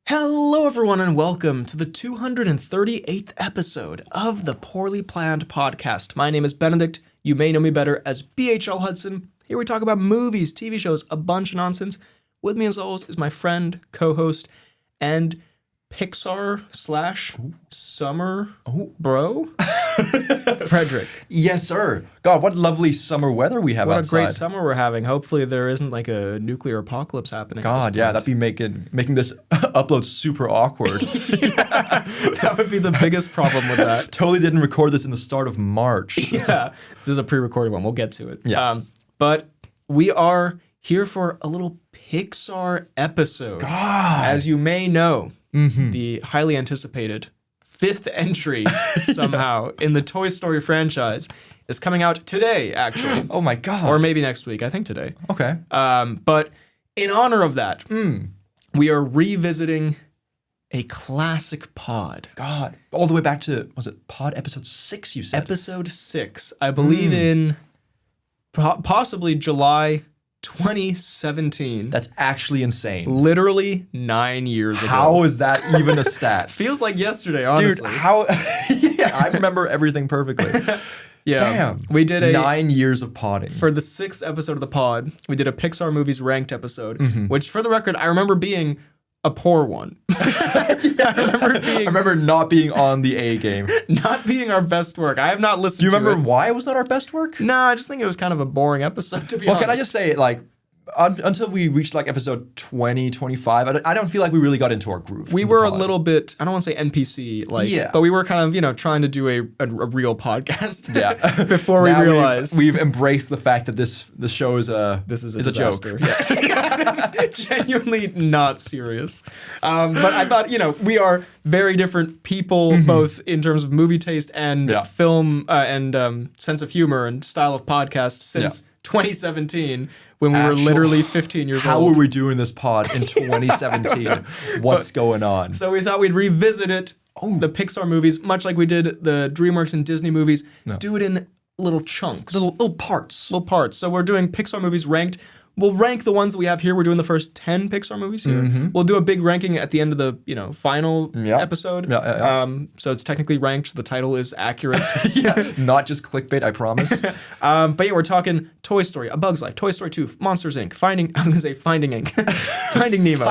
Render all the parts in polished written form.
Hello everyone and welcome to the 238th episode of the Poorly Planned Podcast. My name is Benedict. You may know me better as BHL Hudson. Here we talk about movies, TV shows, a bunch of nonsense. With me as always is my friend, co-host, and Pixar / summer bro, Frederick. Yes, sir. God, what lovely summer weather we have outside. What a great summer we're having. Hopefully there isn't like a nuclear apocalypse happening. God, yeah, that'd be making this upload super awkward. Yeah, that would be the biggest problem with that. Totally didn't record this in the start of March. Yeah, this is a pre-recorded one. We'll get to it. Yeah. But we are here for a little Pixar episode. God. As you may know, the highly anticipated fifth entry somehow in the Toy Story franchise is coming out today, actually. Oh my God. Or maybe next week. I think today. Okay. But in honor of that, we are revisiting a classic pod. God. All the way back to, was it pod episode 6 you said? Episode 6. I believe in possibly July 2017. That's actually insane. Literally 9 years ago. How is that even a stat? Feels like yesterday, honestly. Dude, how? Yeah, I remember everything perfectly. Yeah. Damn. We did 9 years of podding. For the 6th episode of the pod, we did a Pixar Movies Ranked episode, which for the record, I remember being a poor one. I remember not being on the A game. Not being our best work. I have not listened to Do you it. remember why it was not our best work? No, I just think it was kind of a boring episode, to be honest. Well, can I just say, like, until we reached, like, episode 20, 25, I don't feel like we really got into our groove. We were a little bit, I don't want to say NPC, like, but we were kind of, trying to do a real podcast. Yeah. Before we realized. We've embraced the fact that the show is a joke. Yeah. This is genuinely not serious. But I thought, we are very different people, both in terms of movie taste and film and sense of humor and style of podcast since 2017, when we were literally 15 years old. How are we doing this pod in 2017? What's going on? So we thought we'd revisit it, the Pixar movies, much like we did the DreamWorks and Disney movies, do it in little chunks. Little parts. Little parts. So we're doing Pixar movies ranked. We'll rank the ones that we have here. We're doing the first 10 Pixar movies here. We'll do a big ranking at the end of the, final episode. So it's technically ranked. The title is accurate. Not just clickbait, I promise. But yeah, we're talking Toy Story, A Bug's Life, Toy Story 2, Monsters, Inc., Finding Nemo. Finding Nemo.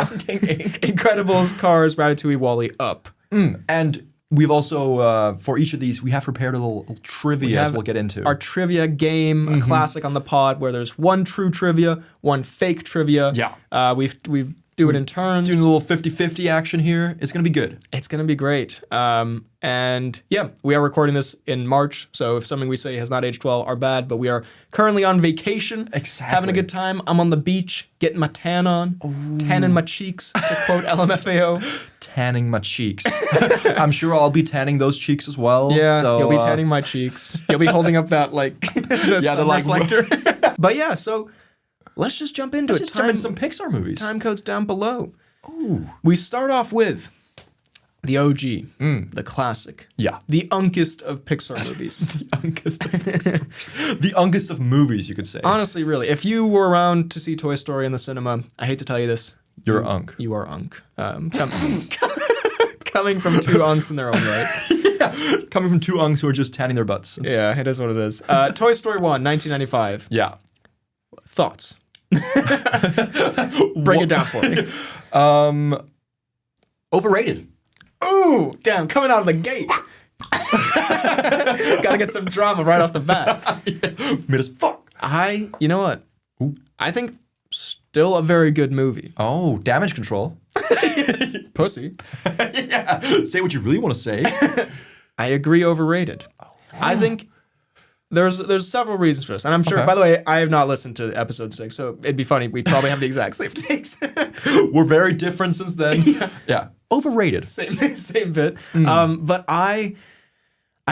Incredibles, Cars, Ratatouille, WALL-E, Up. And we've also, for each of these, we have prepared a little trivia as we'll get into. Our trivia game, a classic on the pod, where there's one true trivia, one fake trivia. Yeah. We do it in turns. Doing a little 50-50 action here. It's going to be good. It's going to be great. And yeah, we are recording this in March, so if something we say has not aged well, are bad, but we are currently on vacation. Exactly. Having a good time. I'm on the beach, getting my tan on, tanning my cheeks, to quote LMFAO. Tanning my cheeks. I'm sure I'll be tanning those cheeks as well. Yeah, so, you'll be tanning my cheeks. You'll be holding up that, the reflector. But yeah, so let's just jump into it. Let's just jump into some Pixar movies. Timecodes down below. Ooh. We start off with the OG, the classic. Yeah. The unkest of Pixar movies. The unkest of Pixar movies. The unkest of movies, you could say. Honestly, really. If you were around to see Toy Story in the cinema, I hate to tell you this. You're unk. You are unk. Coming from two unks in their own right. Yeah. Coming from two unks who are just tanning their butts. Yeah, it is what it is. Toy Story 1, 1995. Yeah. Thoughts? Break it down for me. Overrated. Ooh, damn, coming out of the gate. Gotta get some drama right off the bat. Mid as fuck. You know what? Ooh. I think still a very good movie. Oh, Damage Control. Pussy. Yeah. Say what you really want to say. I agree, overrated. I think there's several reasons for this. And I'm sure, by the way, I have not listened to episode 6, so it'd be funny. We'd probably have the exact same takes. We're very different since then. Yeah. Overrated. Same bit. But I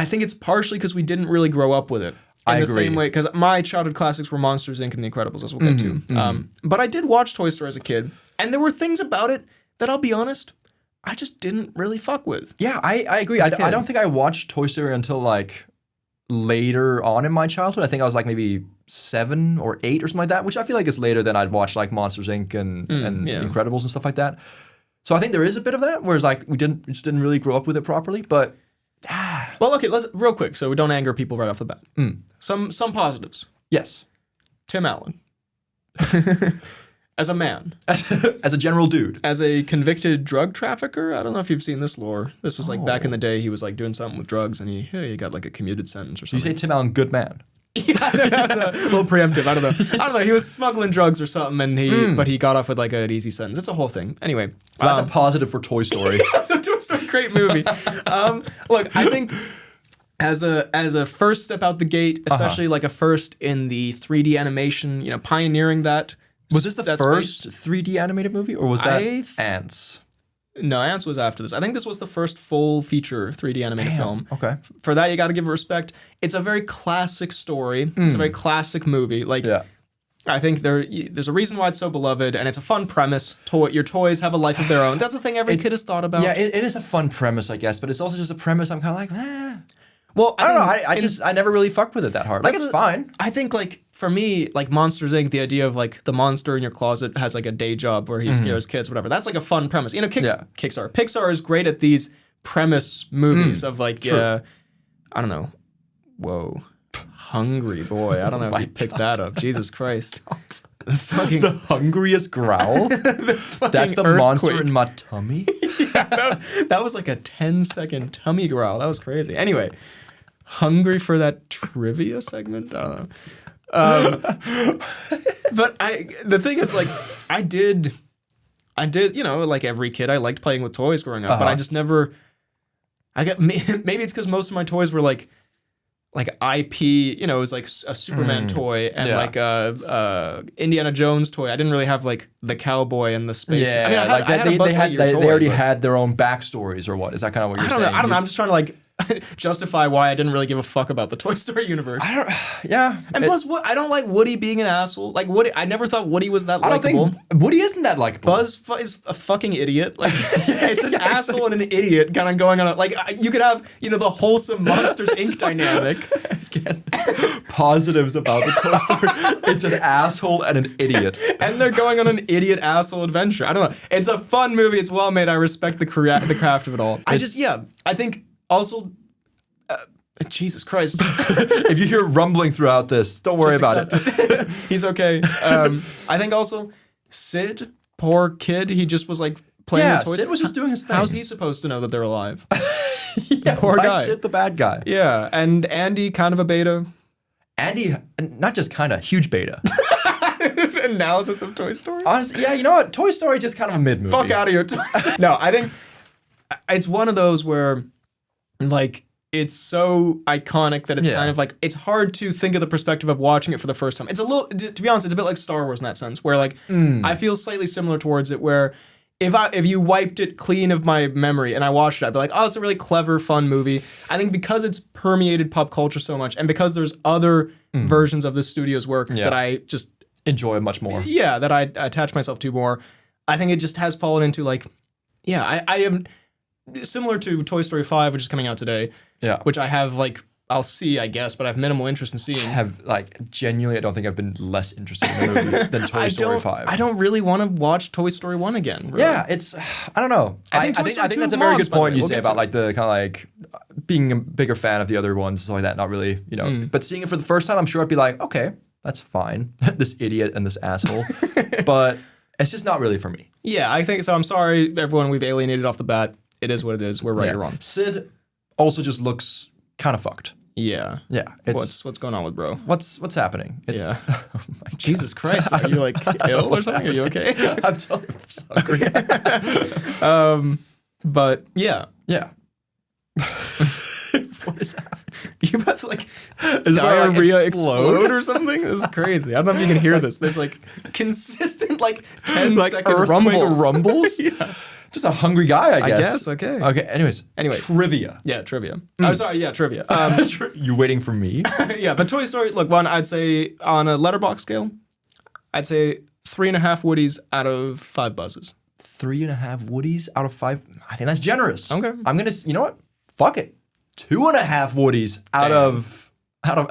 think it's partially because we didn't really grow up with it. In the same way, because my childhood classics were Monsters, Inc. and The Incredibles, as we'll get to. But I did watch Toy Story as a kid, and there were things about it that, I'll be honest, I just didn't really fuck with. Yeah, I agree. I don't think I watched Toy Story until, later on in my childhood. I think I was, maybe 7 or 8 or something like that, which I feel like is later than I'd watched, Monsters, Inc. and Incredibles and stuff like that. So I think there is a bit of that, whereas like we just didn't really grow up with it properly. But well, okay, let's real quick so we don't anger people right off the bat. Some positives. yes, Tim Allen. As a man. as a general dude. As a convicted drug trafficker. I don't know if you've seen this lore. This was like back in the day, he was like doing something with drugs and he got like a commuted sentence or something. You say Tim Allen, good man. Yeah, that's a little preemptive. I don't know. He was smuggling drugs or something and but he got off with like an easy sentence. It's a whole thing. Anyway. So that's a positive for Toy Story. So Toy Story, great movie. Look, I think as a first step out the gate, especially like a first in the 3D animation, pioneering that. Was this the first 3D animated movie, or was that Ants? No, Ants was after this. I think this was the first full feature 3D animated film. Okay. For that, you got to give it respect. It's a very classic story. It's a very classic movie. Like, I think there's a reason why it's so beloved, and it's a fun premise. Your toys have a life of their own. That's the thing every kid has thought about. Yeah, it is a fun premise, I guess, but it's also just a premise I'm kind of like, Well, I don't know. I never really fucked with it that hard. Like, it's fine. I think, like, for me, like, Monsters, Inc., the idea of, like, the monster in your closet has, like, a day job where he scares kids, whatever. That's, like, a fun premise. Pixar is great at these premise movies of, like, I don't know. Whoa. Hungry boy. I don't know if you picked that up. Jesus Christ. The hungriest growl? That's the earthquake. monster in my tummy? that was like a 10-second tummy growl. That was crazy. Anyway, hungry for that trivia segment? I don't know. But the thing is, like, I did, like every kid, I liked playing with toys growing up, but I just never, maybe it's because most of my toys were like IP, it was like a Superman toy and like a Indiana Jones toy. I didn't really have like the cowboy and the space. Yeah, I mean, they already had their own backstories or what? Is that kind of what you're saying? I don't know. I'm just trying to like justify why I didn't really give a fuck about the Toy Story universe. And plus, I don't like Woody being an asshole. Like Woody, I never thought Woody was that likable. I don't think Woody isn't that likable. Buzz is a fucking idiot. Like it's an asshole and an idiot kind of going on. Like you could have the wholesome Monsters Inc. dynamic. Again, positives about the Toy Story. It's an asshole and an idiot, and they're going on an idiot asshole adventure. I don't know. It's a fun movie. It's well made. I respect the craft of it all. I think. Also, Jesus Christ. If you hear rumbling throughout this, don't worry about it. He's okay. I think also, Sid, poor kid, he just was like playing with toys. Sid was just doing his thing. How's he supposed to know that they're alive? Poor guy. Sid the bad guy. Yeah, and Andy, kind of a beta. Andy, not just kind of, huge beta. Analysis of Toy Story? Honestly, yeah, you know what? Toy Story just kind of a mid-movie. Fuck out of here. No, I think it's one of those where like it's so iconic that it's kind of like it's hard to think of the perspective of watching it for the first time. It's a little, to be honest, it's a bit like Star Wars in that sense, where like I feel slightly similar towards it, where if you wiped it clean of my memory and I watched it, I'd be like, oh, it's a really clever, fun movie. I think because it's permeated pop culture so much, and because there's other versions of the studio's work that I just enjoy much more. Yeah, that I attach myself to more. I think it just has fallen into like, I have. Similar to Toy Story 5, which is coming out today, which I have, like, I'll see, I guess, but I have minimal interest in seeing. Genuinely, I don't think I've been less interested in the movie than Toy Story 5. I don't really want to watch Toy Story 1 again. Really. Yeah, I don't know. I think that's a very good point you say about, like, the kind of, like, being a bigger fan of the other ones, stuff like that, not really, But seeing it for the first time, I'm sure I'd be like, okay, that's fine. This idiot and this asshole. But it's just not really for me. Yeah, I think so. I'm sorry, everyone we've alienated off the bat. It is what it is. We're right or wrong. Sid also just looks kind of fucked. Yeah. Yeah. What's going on with bro? What's happening? Oh Jesus Christ. Are you like ill or something? Are you okay? I'm totally hungry. But yeah. Yeah. What is happening? You about to like diarrhea explode or something? This is crazy. I don't know if you can hear this. There's like consistent like 10-second rumbles. Yeah. Just a hungry guy, I guess. Okay. Okay. Anyways. Trivia. Yeah, trivia. I'm sorry. Yeah, trivia. You waiting for me? Yeah, but Toy Story. Look, I'd say on a letterbox scale, I'd say 3.5 Woodies out of 5 Buzzes. 3.5 Woodies out of 5. I think that's generous. Okay. I'm gonna. You know what? Fuck it. 2.5 Woodies out of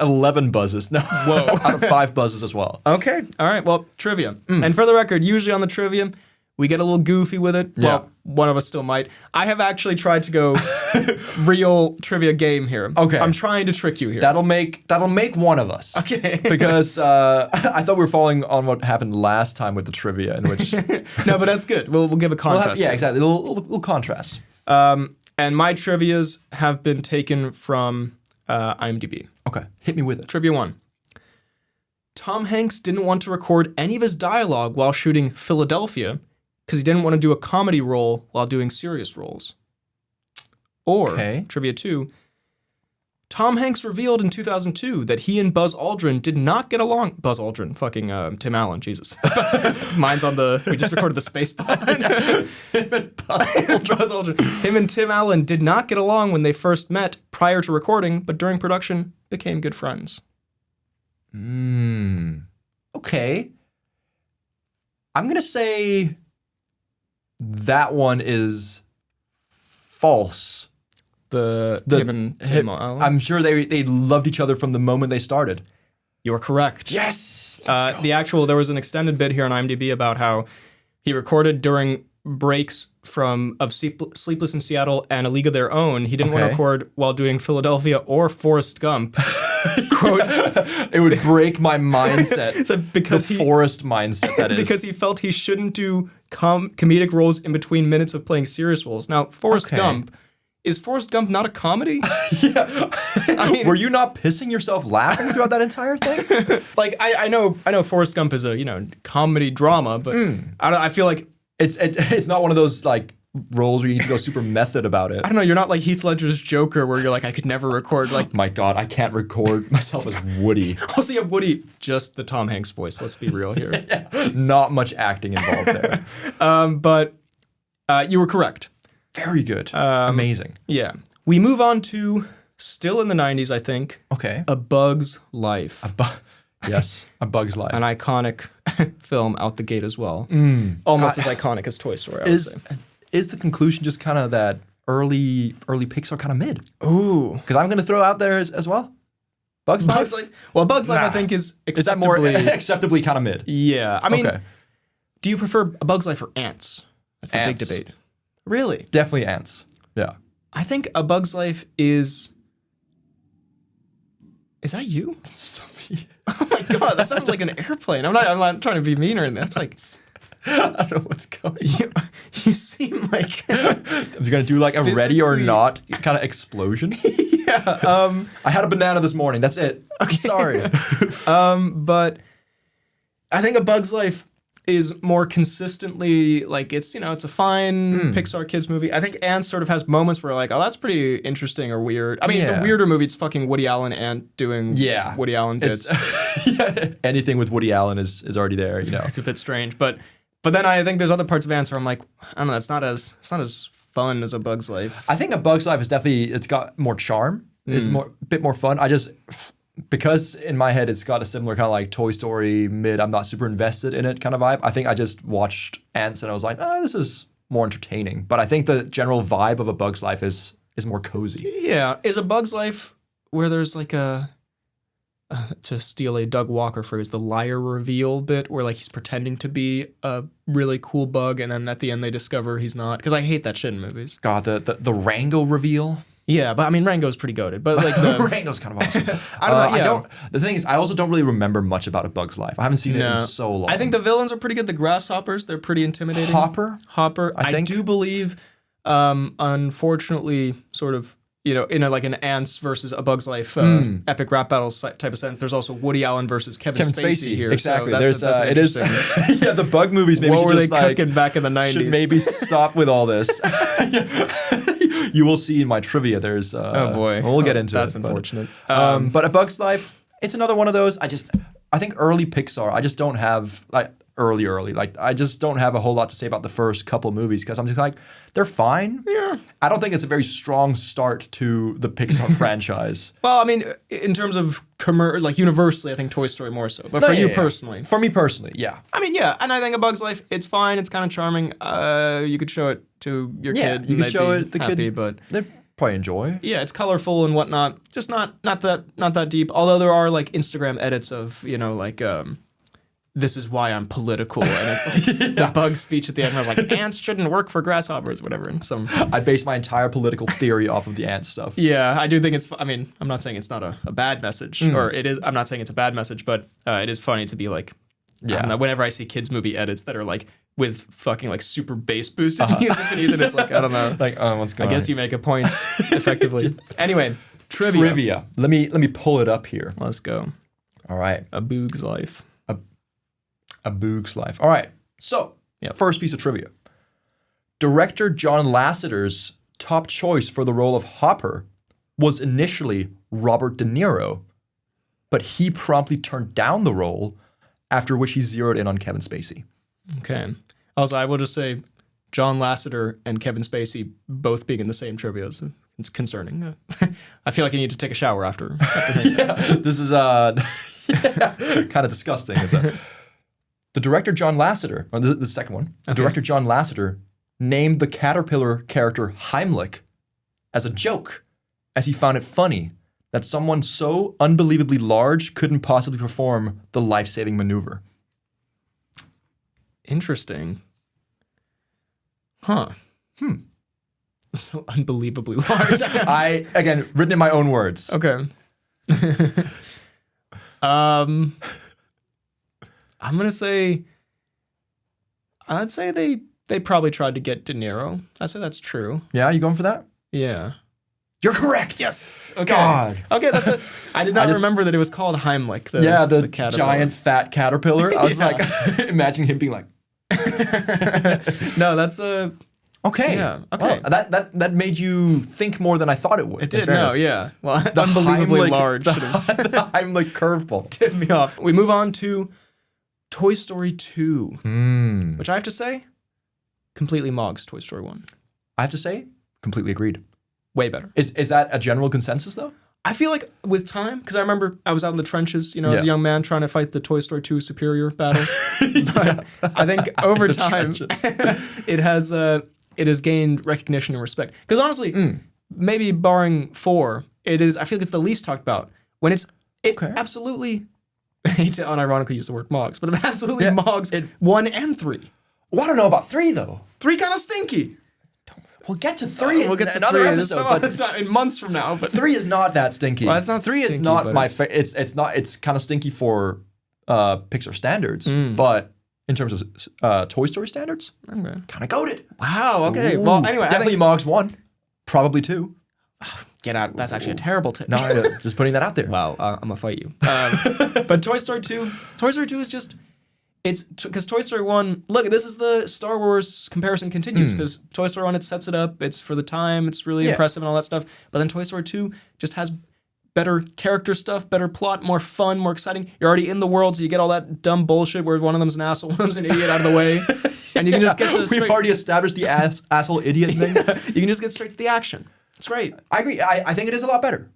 11 Buzzes. No. Whoa. Out of 5 Buzzes as well. Okay. All right. Well, trivia. And for the record, usually on the trivia, we get a little goofy with it. Yeah. Well, one of us still might. I have actually tried to go real trivia game here. Okay. I'm trying to trick you here. That'll make one of us. Okay. Because I thought we were following on what happened last time with the trivia, in which No, but that's good. We'll give a contrast. Yeah, exactly. A little contrast. And my trivias have been taken from IMDb. Okay, hit me with it. Trivia 1. Tom Hanks didn't want to record any of his dialogue while shooting Philadelphia because he didn't want to do a comedy role while doing serious roles. Or, Trivia 2, Tom Hanks revealed in 2002 that he and Buzz Aldrin did not get along. Buzz Aldrin, fucking Tim Allen, Jesus. Mine's on we just recorded the space pod. Buzz Aldrin. Him and Tim Allen did not get along when they first met prior to recording, but during production became good friends. Okay. I'm going to say that one is false. Him and Tim Allen? I'm sure they loved each other from the moment they started. You're correct. Yes! There was an extended bit here on IMDb about how he recorded during breaks of Sleepless in Seattle and A League of Their Own. He didn't want to record while doing Philadelphia or Forrest Gump. Quote, it would break my mindset. Because the Forrest mindset, that is. Because he felt he shouldn't do comedic roles in between minutes of playing serious roles. Now, Forrest Gump... Is Forrest Gump not a comedy? Yeah. I mean, were you not pissing yourself laughing throughout that entire thing? Like, I know Forrest Gump is a, comedy drama, but I feel like it's not one of those, like, roles where you need to go super method about it. I don't know, you're not like Heath Ledger's Joker where you're like, I could never record, like... My God, I can't record myself as Woody. Also, yeah, Woody, just the Tom Hanks voice, let's be real here. Yeah. Not much acting involved there. But you were correct. Very good. Amazing. Yeah. We move on to, still in the 90s, I think. Okay. A Bug's Life. Yes, A Bug's Life. An iconic film out the gate as well. Almost as iconic as Toy Story, I would say. Is the conclusion just kind of that early Pixar kind of mid? Ooh. Because I'm going to throw out there as well. Bug's Life? Well, Bug's Life, I think, is acceptably... Is that more acceptably kind of mid? Yeah. I mean, do you prefer A Bug's Life or Ants? That's the big debate. Really? Definitely Ants. Yeah. I think A Bug's Life is... Is that you? Oh my God, that sounds like an airplane. I'm not trying to be mean or anything. That's like... I don't know what's going on. You seem like... You're going to do like a ready or not kind of explosion? Yeah. I had a banana this morning. That's it. Okay. Sorry. But I think A Bug's Life is more consistently, like, it's a fine Pixar kids movie. I think Ants sort of has moments where like, oh, that's pretty interesting or weird. I mean, it's a weirder movie. It's fucking Woody Allen Ant doing Woody Allen bits. Anything with Woody Allen is already there, It's a bit strange. But then I think there's other parts of Ants where I'm like, I don't know, it's not as fun as A Bug's Life. I think A Bug's Life is definitely, it's got more charm. It's a bit more fun. Because in my head it's got a similar kind of like Toy Story mid, I'm not super invested in it kind of vibe. I think I just watched Ants and I was like, this is more entertaining. But I think the general vibe of A Bug's Life is more cozy. Yeah. Is A Bug's Life where there's like to steal a Doug Walker phrase, the liar reveal bit where like he's pretending to be a really cool bug and then at the end they discover he's not? Because I hate that shit in movies. God, the Rango reveal. Yeah, but I mean Rango's pretty goated. But like Rango's kind of awesome. I don't know. The thing is, I also don't really remember much about A Bug's Life. I haven't seen it in so long. I think the villains are pretty good. The grasshoppers, they're pretty intimidating. Hopper. I do believe, unfortunately, sort of, in an Ants versus A Bug's Life epic rap battle type of sense. There's also Woody Allen versus Kevin Spacey here. Exactly. So that's it is. Yeah, the bug movies. Maybe what were they cooking back in the 90s? Should maybe stop with all this. You will see in my trivia. There's. Oh boy, we'll get into that's it. That's unfortunate. But A Bug's Life, it's another one of those. I think early Pixar. I just don't have like early. Like I just don't have a whole lot to say about the first couple movies because I'm just like they're fine. Yeah. I don't think it's a very strong start to the Pixar franchise. Well, I mean, in terms of universally, I think Toy Story more so. But for you personally, for me personally, yeah. I mean, yeah, and I think A Bug's Life, it's fine. It's kind of charming. You could show it to your kid. You could show it the happy, kid, but they'd probably enjoy. Yeah, it's colorful and whatnot. Just not that deep. Although there are like Instagram edits of this is why I'm political, and it's like the bug speech at the end where like ants shouldn't work for grasshoppers, whatever. And I base my entire political theory off of the ant stuff. Yeah, I do think it's. I mean, I'm not saying it's not a bad message, or it is. I'm not saying it's a bad message, but it is funny to be like, I don't know, whenever I see kids movie edits that are like with fucking like super bass boosted music beneath it, it's like I don't know, like what's going on? I guess you make a point effectively. Anyway, trivia. Let me pull it up here. Let's go. All right, A Boog's Life. A Boog's Life. All right. So, first piece of trivia. Director John Lasseter's top choice for the role of Hopper was initially Robert De Niro, but he promptly turned down the role, after which he zeroed in on Kevin Spacey. Okay. Also, I will just say John Lasseter and Kevin Spacey both being in the same trivia is it's concerning. I feel like I need to take a shower after this is kind of disgusting. The director John Lasseter, or the second one, director John Lasseter named the caterpillar character Heimlich as a joke, as he found it funny that someone so unbelievably large couldn't possibly perform the life-saving maneuver. Interesting. Huh. So unbelievably large. Again, written in my own words. Okay. I'm gonna say. I'd say they probably tried to get De Niro. I'd say that's true. Yeah, you going for that? Yeah. You're correct. Yes. Okay. God. Okay, that's it. I did not remember that it was called Heimlich. The caterpillar. Giant fat caterpillar. I was like, imagining him being like. No, that's a. Okay. Yeah. Okay. Well, that made you think more than I thought it would. It did. No. Yeah. Well, the unbelievably Heimlich, large. The Heimlich curveball tipped me off. We move on to Toy Story 2, which I have to say, completely mogs Toy Story 1. I have to say, completely agreed. Way better. Is that a general consensus though? I feel like with time, because I remember I was out in the trenches, as a young man trying to fight the Toy Story 2 superior battle. But I think over time, it has gained recognition and respect. Because honestly, maybe barring 4, I feel like it's the least talked about. When it absolutely, I hate to unironically use the word mogs, but it absolutely mogs 1 and 3. Well, I don't know about 3 though. 3 kind of stinky. We'll get to 3. We'll get to another 3 episode, in months from now. But 3 is not that stinky. Well, it's not 3 stinky, is not but my favorite. It's not. It's kind of stinky for Pixar standards, but in terms of Toy Story standards, kind of goated. Wow. Okay. Ooh, well, anyway, definitely mogs 1, probably 2. Get out. That's actually a terrible tip. No, just putting that out there. Wow. I'm gonna fight you. But Toy Story 2 is just. It's because Toy Story 1, look, this is the Star Wars comparison continues, because Toy Story 1, it sets it up, it's for the time, it's really impressive and all that stuff, but then Toy Story 2 just has better character stuff, better plot, more fun, more exciting. You're already in the world, so you get all that dumb bullshit where one of them's an asshole, one of them's an idiot out of the way, and you can just get to We've already established the asshole idiot thing. You can just get straight to the action. It's great. I agree. I think it is a lot better.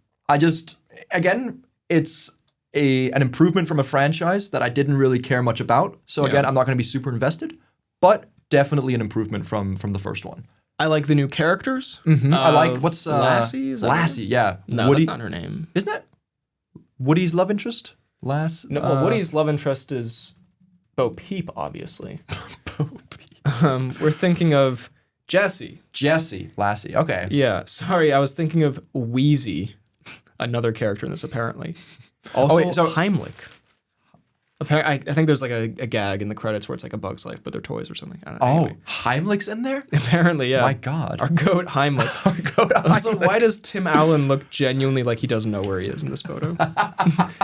It's an improvement from a franchise that I didn't really care much about. So again, I'm not going to be super invested, but definitely an improvement from the first one. I like the new characters. I like what's Lassie? Is that Lassie? Yeah. No, Woody, that's not her name. Isn't that Woody's love interest? No, well, Woody's love interest is Bo Peep, obviously. Bo Peep. We're thinking of Jessie. Lassie. Okay. Yeah. Sorry, I was thinking of Wheezy, another character in this apparently. Also, Heimlich. I think there's like a gag in the credits where it's like a Bug's Life, but they're toys or something. I don't know. Anyway. Heimlich's in there? Apparently, yeah. My God. Our goat Heimlich. Also, why does Tim Allen look genuinely like he doesn't know where he is in this photo?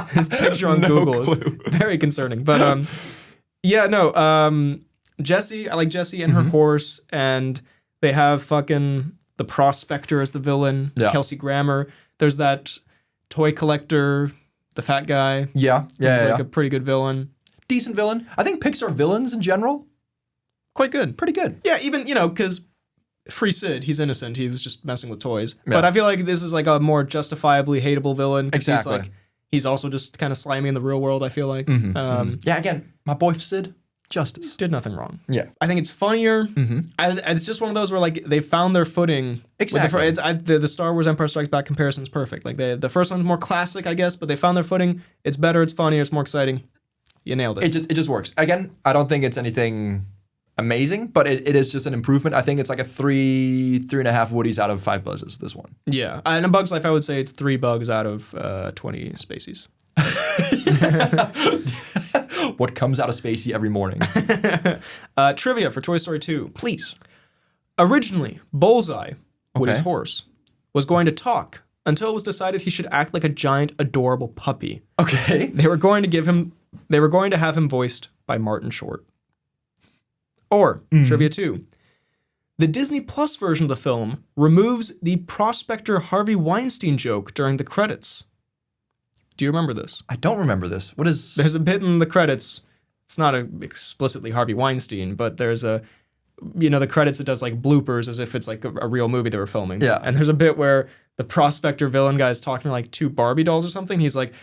His picture on Google is very concerning. But Jessie, I like Jessie and her horse, and they have fucking the prospector as the villain, Kelsey Grammer. There's that toy collector, the fat guy. Yeah. He's like a pretty good villain. Decent villain. I think Pixar villains in general, quite good. Pretty good. Yeah, even, because Free Sid, he's innocent. He was just messing with toys. Yeah. But I feel like this is like a more justifiably hateable villain. Exactly. He's also just kind of slimy in the real world, I feel like. Yeah, again, my boy Sid, justice. Did nothing wrong. Yeah. I think it's funnier. It's just one of those where like they found their footing. Exactly. The Star Wars Empire Strikes Back comparison is perfect. Like the first one's more classic, I guess, but they found their footing. It's better, it's funnier, it's more exciting. You nailed it. It just works. Again, I don't think it's anything amazing, but it is just an improvement. I think it's like a 3.5 Woodies out of 5 Buzzes, this one. Yeah. And in Bug's Life, I would say it's 3 bugs out of 20 Spaceys. What comes out of Spacey every morning? Trivia for Toy Story 2, please. Originally, Bullseye, Woody's horse, was going to talk until it was decided he should act like a giant, adorable puppy. Okay. They were going to have him voiced by Martin Short. Or, Trivia 2. The Disney Plus version of the film removes the prospector Harvey Weinstein joke during the credits. Do you remember this? I don't remember this. What is... There's a bit in the credits. It's not explicitly Harvey Weinstein, but there's the credits, it does like bloopers as if it's like a real movie they were filming. Yeah. And there's a bit where the prospector villain guy is talking to like 2 Barbie dolls or something. He's like,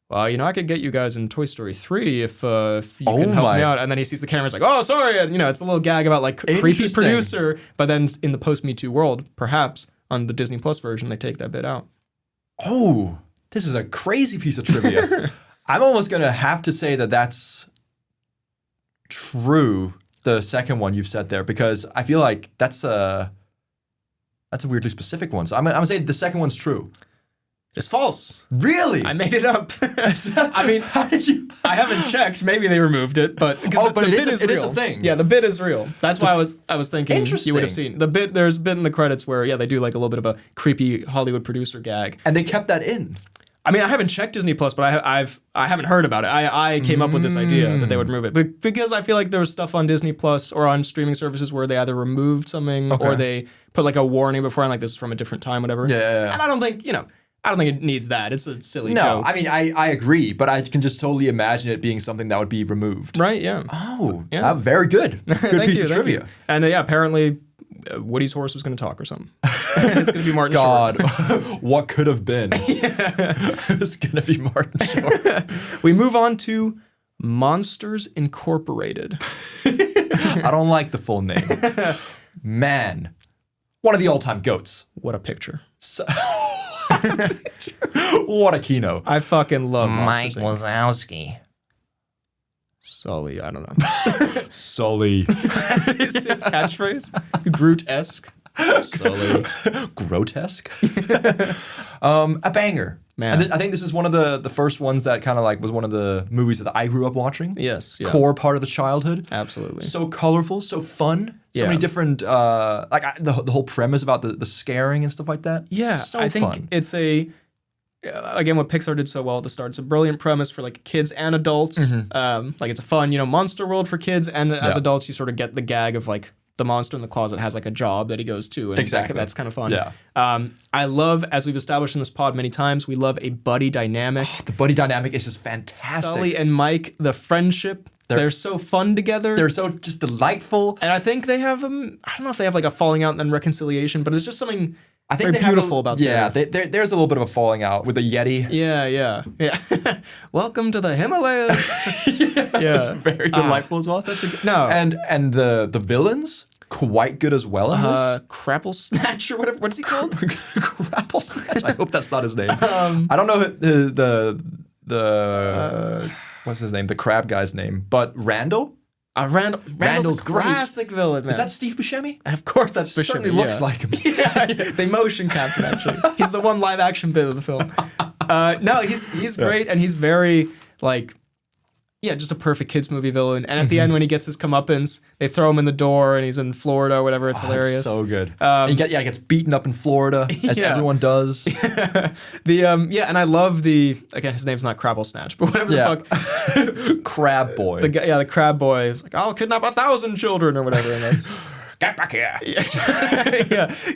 well, I could get you guys in Toy Story 3 if you can help me out. And then he sees the camera, he's like, oh, sorry. And, it's a little gag about like creepy producer. But then in the post-Me Too world, perhaps on the Disney Plus version, they take that bit out. Oh, this is a crazy piece of trivia. I'm almost going to have to say that that's true, the second one you've said there, because I feel like that's a weirdly specific one. So I'm going to say the second one's true. It's false. Really? I made it up. I mean, how did you? I haven't checked. Maybe they removed it, but the bit is real. It is a thing. Yeah, the bit is real. That's why I was thinking you would have seen the bit. There's a bit in the credits where they do like a little bit of a creepy Hollywood producer gag, and they kept that in. I mean, I haven't checked Disney Plus, but I haven't heard about it. I came up with this idea that they would remove it, but because I feel like there was stuff on Disney Plus or on streaming services where they either removed something or they put like a warning beforehand, like this is from a different time, whatever. Yeah. And I don't think I don't think it needs that. It's a silly joke. No, I mean, I agree, but I can just totally imagine it being something that would be removed. Right, yeah. Oh, yeah. Very good. Good piece of trivia. And apparently Woody's horse was going to talk or something. It's going to be Martin Short. What could have been? It's going to be Martin Short. We move on to Monsters Incorporated. I don't like the full name. Man, one of the all-time GOATs. What a picture. What a keynote. I fucking love Mike Monsters Wazowski. Sully, I don't know. Sully. That's his catchphrase. Groot-esque. Sully. Grotesque. A banger. Man. And I think this is one of the first ones that kind of like was one of the movies that I grew up watching. Yes. Yeah. Core part of the childhood. Absolutely. So colorful, so fun. So many different, the whole premise about the scaring and stuff like that. Yeah. So I think fun. it's again, what Pixar did so well at the start. It's a brilliant premise for like kids and adults. Like it's a fun, monster world for kids, and as adults, you sort of get the gag of like the monster in the closet has like a job that he goes to, and exactly. That's kind of fun. Yeah. I love, as we've established in this pod many times, we love a buddy dynamic. The buddy dynamic is just fantastic. Sully and Mike, the friendship. They're so fun together. They're so just delightful. And I think they have, I don't know if they have like a falling out and then reconciliation, but it's just something very beautiful about them. Yeah, there's a little bit of a falling out with the Yeti. Yeah. Welcome to the Himalayas. It's very delightful as well. And the villains, quite good as well in this. Crapple Snatch or whatever. What's he called? Crapple Snatch. I hope that's not his name. I don't know the what's his name? The crab guy's name. But Randall? Randall's a classic villain, man. Is that Steve Buscemi? And of course that's Buscemi. Certainly looks like him. They motion captured actually. He's the one live action bit of the film. No, he's great, and he's very like just a perfect kids movie villain. And at the end when he gets his comeuppance, they throw him in the door and he's in Florida or whatever. It's hilarious. So good. He gets beaten up in Florida as everyone does. And I love again, his name's not Crabble Snatch, but whatever the fuck. Crab Boy. The Crab Boy is like, I'll kidnap 1,000 children or whatever, and that's get back here.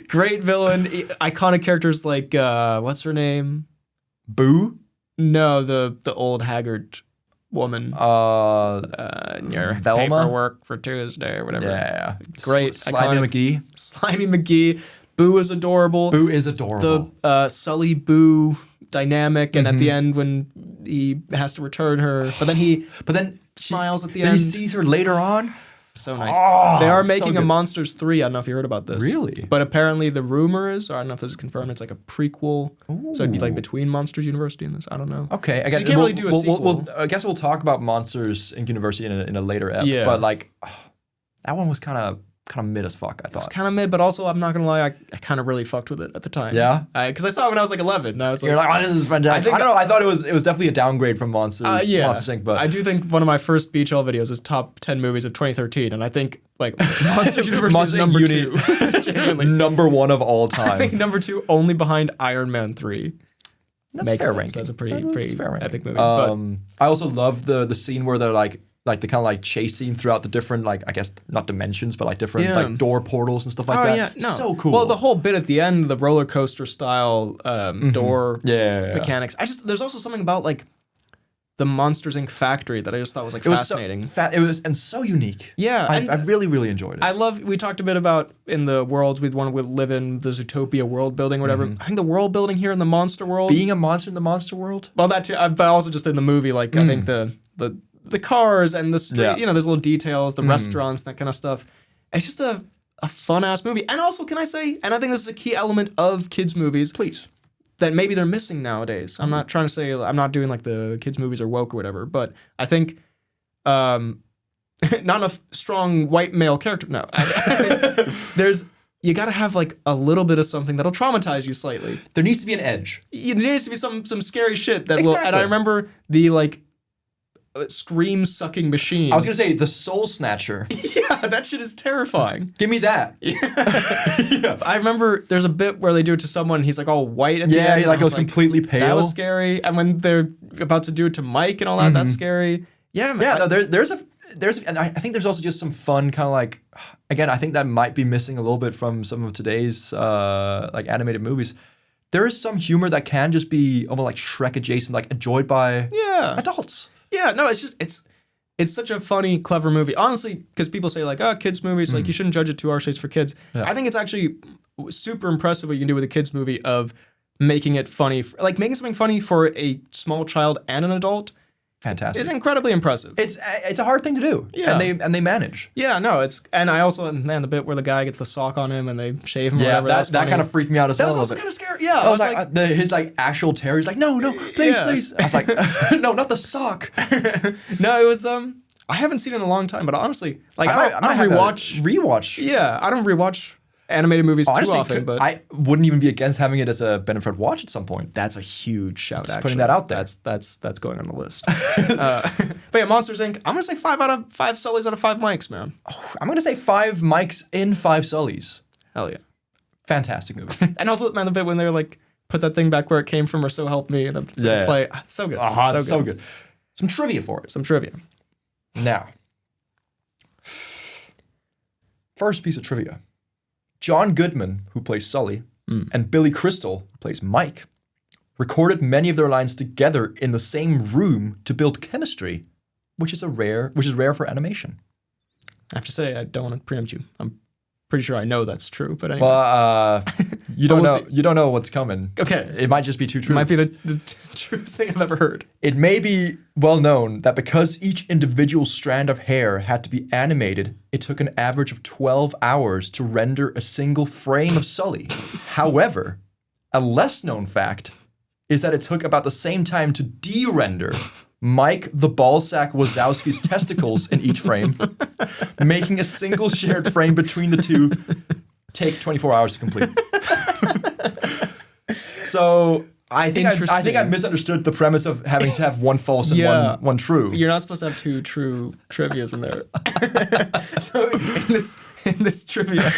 Great villain. Iconic characters like what's her name? Boo? No, the old haggard woman. Your Velma? paperwork for Tuesday or whatever. Yeah. Great. Slimy McGee. Slimy McGee. Boo is adorable. The Sully Boo dynamic, and at the end when he has to return her, but then smiles at the end. He sees her later on. So nice. Oh, they are so making a good. Monsters 3. I don't know if you heard about this. Really? But apparently the rumor is, or I don't know if this is confirmed, it's like a prequel. So it'd be like between Monsters University and this. I don't know. Okay, again, you can't really do a sequel. I guess we'll talk about Monsters Inc. University in a later ep. Yeah. But like, that one was kind of mid as fuck, I thought. It was kind of mid, but also I'm not gonna lie, I kind of really fucked with it at the time. Yeah? Because I saw it when I was like 11. And I was like, You're like, oh, this is fantastic. I don't know. I thought it was definitely a downgrade from Monsters Inc. But I do think one of my first BHL videos is top 10 movies of 2013, and I think like Monsters University is number 2. Genuinely. Number 1 of all time. I think number 2 only behind Iron Man 3. That's Makes fair sense. ranking. That's a pretty fair epic movie. I also love the scene where they're like the kind of like chase scene throughout the different, like, I guess not dimensions, but like different like door portals and stuff like that. Yeah, no. So cool. Well, the whole bit at the end, the roller coaster style door mechanics. There's also something about like the Monsters Inc. factory that I just thought was like fascinating. It was so unique. Yeah, I really, really enjoyed it. We talked a bit about in the worlds we'd want to live in, the Zootopia world building, whatever. I think the world building here in the monster world. Being a monster in the monster world? Well, that too, but also just in the movie, like I think the cars and the street, there's little details, the restaurants, that kind of stuff. It's just a fun ass movie. And also, can I say, and I think this is a key element of kids movies. Please. That maybe they're missing nowadays. I'm not trying to say, I'm not doing like the kids movies are woke or whatever, but I think not enough strong white male character. No, you got to have like a little bit of something that'll traumatize you slightly. There needs to be an edge. There needs to be some scary shit that will. And I remember the like scream sucking machine. I was gonna say the Soul Snatcher. Yeah, that shit is terrifying. Give me that. Yeah. I remember there's a bit where they do it to someone. And he's like all white at the end. Yeah, he goes completely pale. That was scary. And when they're about to do it to Mike and all that, that's scary. Yeah, man. Yeah, no, there's and I think there's also just some fun kind of like, again, I think that might be missing a little bit from some of today's like animated movies. There is some humor that can just be almost like Shrek adjacent, like enjoyed by adults. Yeah, no, it's such a funny, clever movie. Honestly, because people say like, oh, kids movies, like you shouldn't judge it too harshly, it's for kids. Yeah. I think it's actually super impressive what you can do with a kids movie of making it funny, like making something funny for a small child and an adult. Fantastic. It's incredibly impressive. It's a hard thing to do. Yeah. And they manage. Yeah, no, and I also, man, the bit where the guy gets the sock on him and they shave him or whatever. That kind of freaked me out as well. That was also kind of scary. Yeah. I was like his like actual terror. He's like, no, please. I was like, no, not the sock. No, it was I haven't seen it in a long time, but honestly, like I don't rewatch. Yeah, I don't rewatch animated movies too often, but I wouldn't even be against having it as a benefit watch at some point. That's a huge shout. Just putting that out there. That's going on the list. But yeah, Monsters Inc. I'm gonna say 5 out of 5 Sullys out of 5 Mikes, man. Oh, I'm gonna say 5 Mikes in 5 Sullys. Hell yeah, fantastic movie. And also, man, the bit when they're like, put that thing back where it came from, or so help me, and then play. So good. It's so good. Some trivia for it. Some trivia. Now, first piece of trivia. John Goodman, who plays Sully, and Billy Crystal, who plays Mike, recorded many of their lines together in the same room to build chemistry, which is rare for animation. I have to say, I don't want to preempt you. I'm pretty sure I know that's true, but anyway. Well, you don't know. You don't know what's coming. Okay, it might just be two truths. It might be the truest thing I've ever heard. It may be well known that because each individual strand of hair had to be animated, it took an average of 12 hours to render a single frame of Sully. However, a less known fact is that it took about the same time to de-render Mike the Ballsack Wazowski's testicles in each frame, making a single shared frame between the two take 24 hours to complete. So I think I misunderstood the premise of having to have one false and one true. You're not supposed to have 2 true trivias in there. So in this trivia,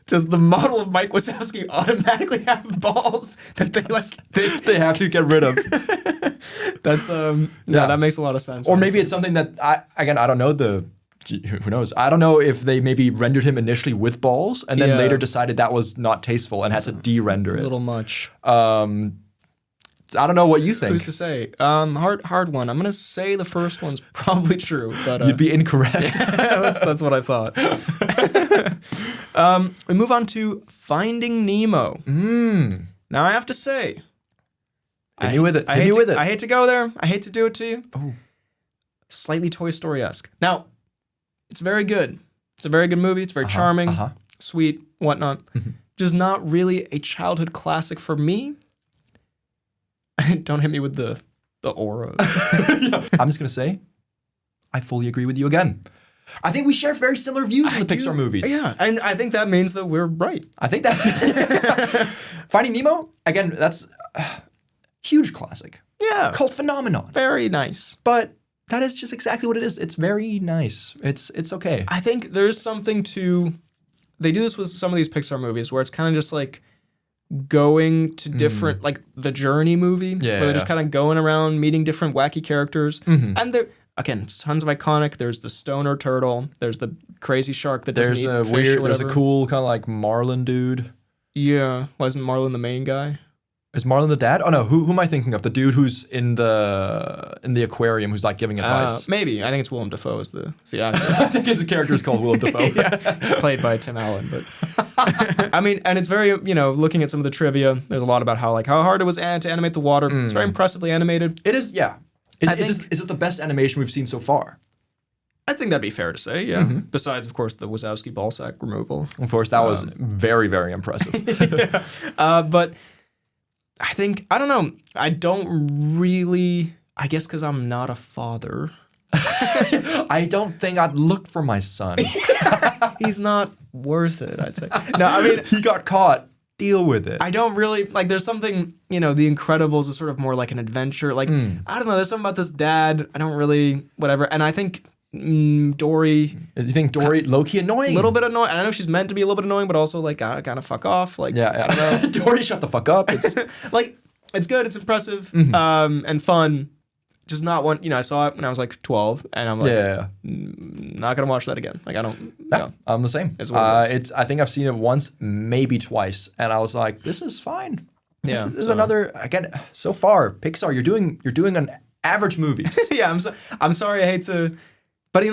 does the model of Mike Wazowski automatically have balls that they have to get rid of? That's that makes a lot of sense. Or maybe it's something that I don't know who knows? I don't know if they maybe rendered him initially with balls and then later decided that was not tasteful and had to de-render it. A little much. I don't know what you think. Who's to say? Hard one. I'm gonna say the first one's probably true, but you'd be incorrect. That's what I thought. We move on to Finding Nemo. Now I have to say, I hate to go there. I hate to do it to you. Oh. Slightly Toy Story-esque. Now, It's very good. It's a very good movie. It's very charming, sweet, whatnot. Just not really a childhood classic for me. Don't hit me with the aura. I'm just going to say, I fully agree with you again. I think we share very similar views on the Pixar movies. Yeah, and I think that means that we're right. I think that Finding Nemo, again, that's a huge classic. Yeah. Cult phenomenon. Very nice. But that is just exactly what it is. It's very nice. It's okay. I think there's something to... They do this with some of these Pixar movies where it's kind of just like going to different... Like the Journey movie. Yeah. Where they're just kind of going around meeting different wacky characters. And they're... Again, tons of iconic. There's the stoner turtle. There's the crazy shark that doesn't eat fish or whatever. There's a cool kind of like Marlin dude. Yeah. Wasn't Marlin the main guy? Is Marlin the dad? Oh no, who am I thinking of? The dude who's in the aquarium who's like giving advice. Maybe. I think it's Willem Dafoe is the actor. I think his character is called Willem Dafoe. Yeah, he's played by Tim Allen. But I mean, and it's very, looking at some of the trivia, there's a lot about how hard it was to animate the water. It's very impressively animated. It is, yeah. Is this the best animation we've seen so far? I think that'd be fair to say, yeah. Besides, of course, the Wazowski ballsack removal. Of course, that was very, very impressive. But I think, I don't know, I don't really, I guess because I'm not a father. I don't think I'd look for my son. He's not worth it, I'd say. No, I mean... He got caught. Deal with it. I don't really, there's something, The Incredibles is sort of more like an adventure. I don't know, there's something about this dad, I don't really, whatever. And I think Dory... You think Dory low-key annoying? A little bit annoying. I know she's meant to be a little bit annoying, but also, gotta kind of fuck off. Yeah. I don't know. Dory, shut the fuck up. It's it's good, it's impressive, and fun. Just not one, I saw it when I was 12, and I'm not gonna watch that again. I don't. No, I'm the same. I think I've seen it once, maybe twice, and I was like, this is fine. Yeah, this is another again. So far, Pixar, you're doing an average movies. Yeah, I'm sorry. I hate to, but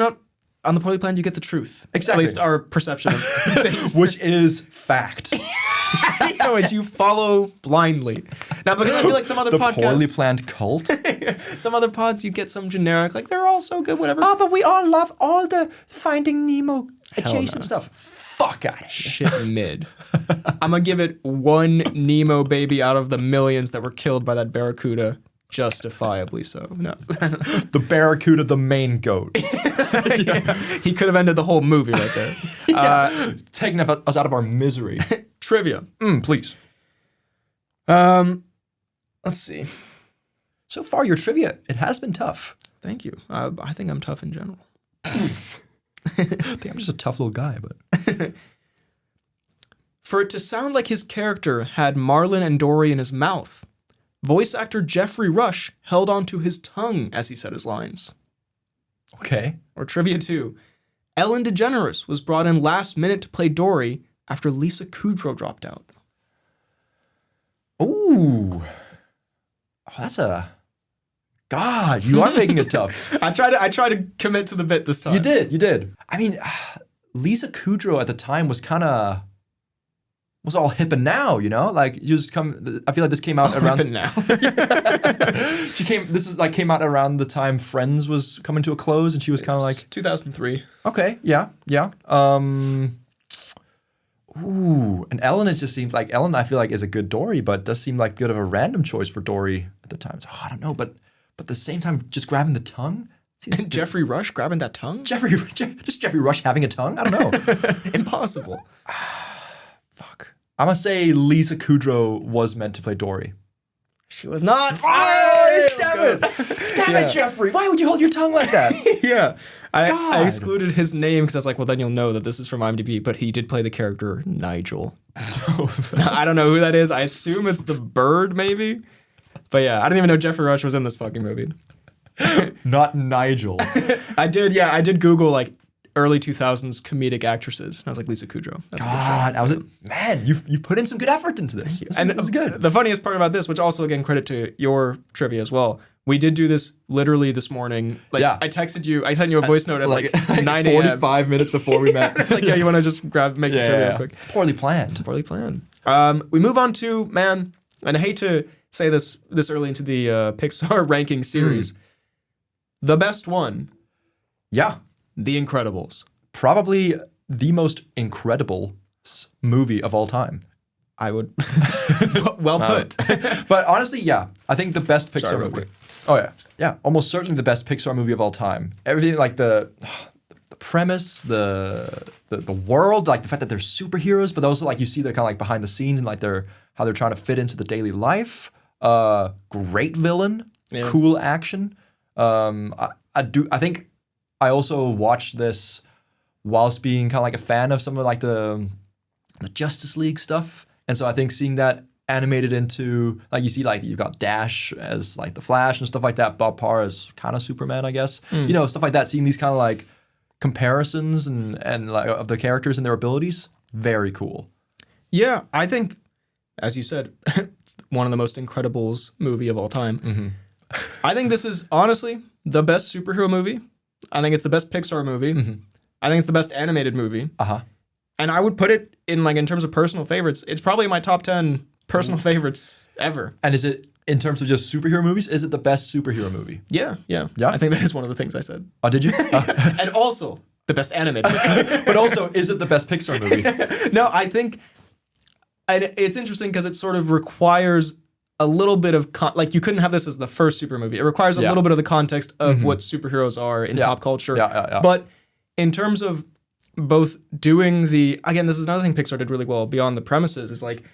on the Poorly Planned, you get the truth. Exactly. At least our perception of things, which is fact. Which you follow blindly. Now, because I feel like some other podcasts... The Poorly Planned cult? Some other pods, you get some generic, they're all so good, whatever. Oh, but we all love all the Finding Nemo adjacent stuff. Fuck out of here. Shit mid. I'm going to give it one Nemo baby out of the millions that were killed by that barracuda. Justifiably so. No. The barracuda, the main goat. Yeah. He could have ended the whole movie right there. Taking us out of our misery. Trivia. Please. Let's see. So far, your trivia, it has been tough. Thank you. I think I'm tough in general. I think I'm just a tough little guy, but... For it to sound like his character had Marlin and Dory in his mouth, voice actor Jeffrey Rush held onto his tongue as he said his lines. Okay. Or trivia 2. Ellen DeGeneres was brought in last minute to play Dory after Lisa Kudrow dropped out. Ooh. Oh, that's a... God, you are making it tough. I try to commit to the bit this time. You did. I mean, Lisa Kudrow at the time was all hip and now, I feel like this came out around... Hip and now. This came out around the time Friends was coming to a close, and she was kind of like... 2003. Okay, yeah. Ooh, and Ellen Ellen I feel like is a good Dory, but does seem like good of a random choice for Dory at the time. So, I don't know, but at the same time, just grabbing the tongue? And Jeffrey Rush grabbing that tongue? Jeffrey Rush having a tongue? I don't know. Impossible. Fuck. I'm going to say Lisa Kudrow was meant to play Dory. She was not. Oh, damn it. Damn it, Jeffrey. Why would you hold your tongue like that? Yeah. I excluded his name because I was like, well, then you'll know that this is from IMDb, but he did play the character Nigel. I don't know who that is. I assume it's the bird, maybe. But yeah, I didn't even know Jeffrey Rush was in this fucking movie. Not Nigel. I did Google early 2000s comedic actresses. And I was like, Lisa Kudrow. That's God, I was man, you've put in some good effort into this. This is good. The funniest part about this, which also again credit to your trivia as well, we did do this literally this morning. I texted you, I sent you a voice note at 9 a.m. 45 minutes before we met. It's you want to just make some trivia real quick. It's poorly planned. Poorly planned. We move on to, man, and I hate to say this early into the Pixar ranking series, the best one. Yeah. The Incredibles. Probably the most incredible movie of all time. I would. Well put. But honestly, yeah. I think the best Pixar real movie. quick. Oh, yeah. Yeah, almost certainly the best Pixar movie of all time. Everything like the premise, the world, like the fact that they're superheroes, but also like you see the kind of like behind the scenes and like how they're trying to fit into the daily life. Great villain, cool action. I think I also watched this whilst being kind of like a fan of some of like the Justice League stuff, and so I think seeing that animated into like you see like you've got Dash as like the Flash and stuff like that, Bob Parr as kind of Superman, I guess. You know, stuff like that. Seeing these kind of like comparisons and like of the characters and their abilities, very cool. Yeah, I think, as you said, one of the most Incredibles movie of all time. I think this is honestly the best superhero movie. I think it's the best Pixar movie. I think it's the best animated movie. And I would put it in terms of personal favorites. It's probably my top 10 personal favorites ever. And is it, in terms of just superhero movies, is it the best superhero movie? Yeah. I think that is one of the things I said. Oh, did you? And also the best animated movie. But also, is it the best Pixar movie? No, I think, and it's interesting because it sort of requires a little bit of, like you couldn't have this as the first super movie. It requires a little bit of the context of what superheroes are in pop culture. But in terms of both doing again, this is another thing Pixar did really well beyond the premises, is like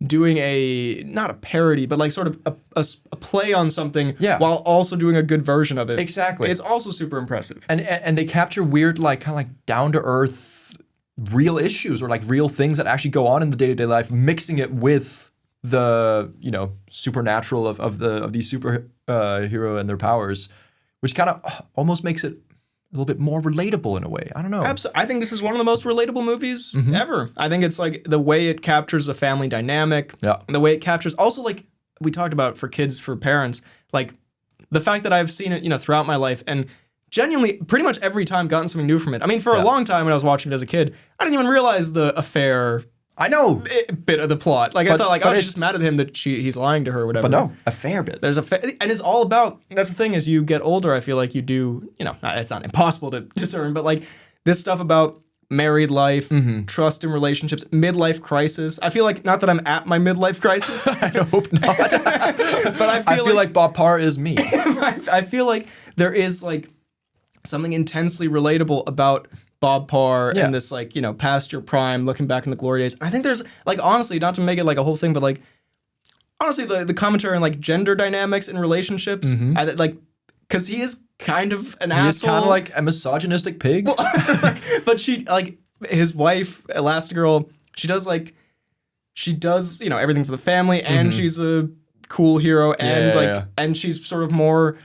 doing not a parody, but like sort of a play on something while also doing a good version of it. Exactly. It's also super impressive. And they capture weird, like kind of like down to earth real issues or like real things that actually go on in the day-to-day life, mixing it with the, supernatural of these superhero and their powers, which kind of almost makes it a little bit more relatable in a way. I don't know. Absolutely. I think this is one of the most relatable movies ever. I think it's like the way it captures a family dynamic. And the way it captures also, like we talked about for kids, for parents, like the fact that I've seen it, throughout my life and genuinely pretty much every time gotten something new from it. I mean, for a long time when I was watching it as a kid, I didn't even realize the affair. I know. Bit of the plot. Like I thought like, she's just mad at him that he's lying to her or whatever. But no, a fair bit. There's and it's all about, that's the thing, as you get older, I feel like you do, it's not impossible to discern, but like this stuff about married life, trust in relationships, midlife crisis. I feel like, not that I'm at my midlife crisis. I hope not. But I feel like Bob Parr is me. I feel like there is like something intensely relatable about Bob Parr and this like, past your prime, looking back in the glory days. I think there's like, honestly, not to make it like a whole thing, but like, honestly, the commentary on like gender dynamics in relationships, like, because he is kind of an asshole. He's kind of like a misogynistic pig. Well, but she, like, his wife, Elastigirl, she does everything for the family, and she's a cool hero, and and she's sort of more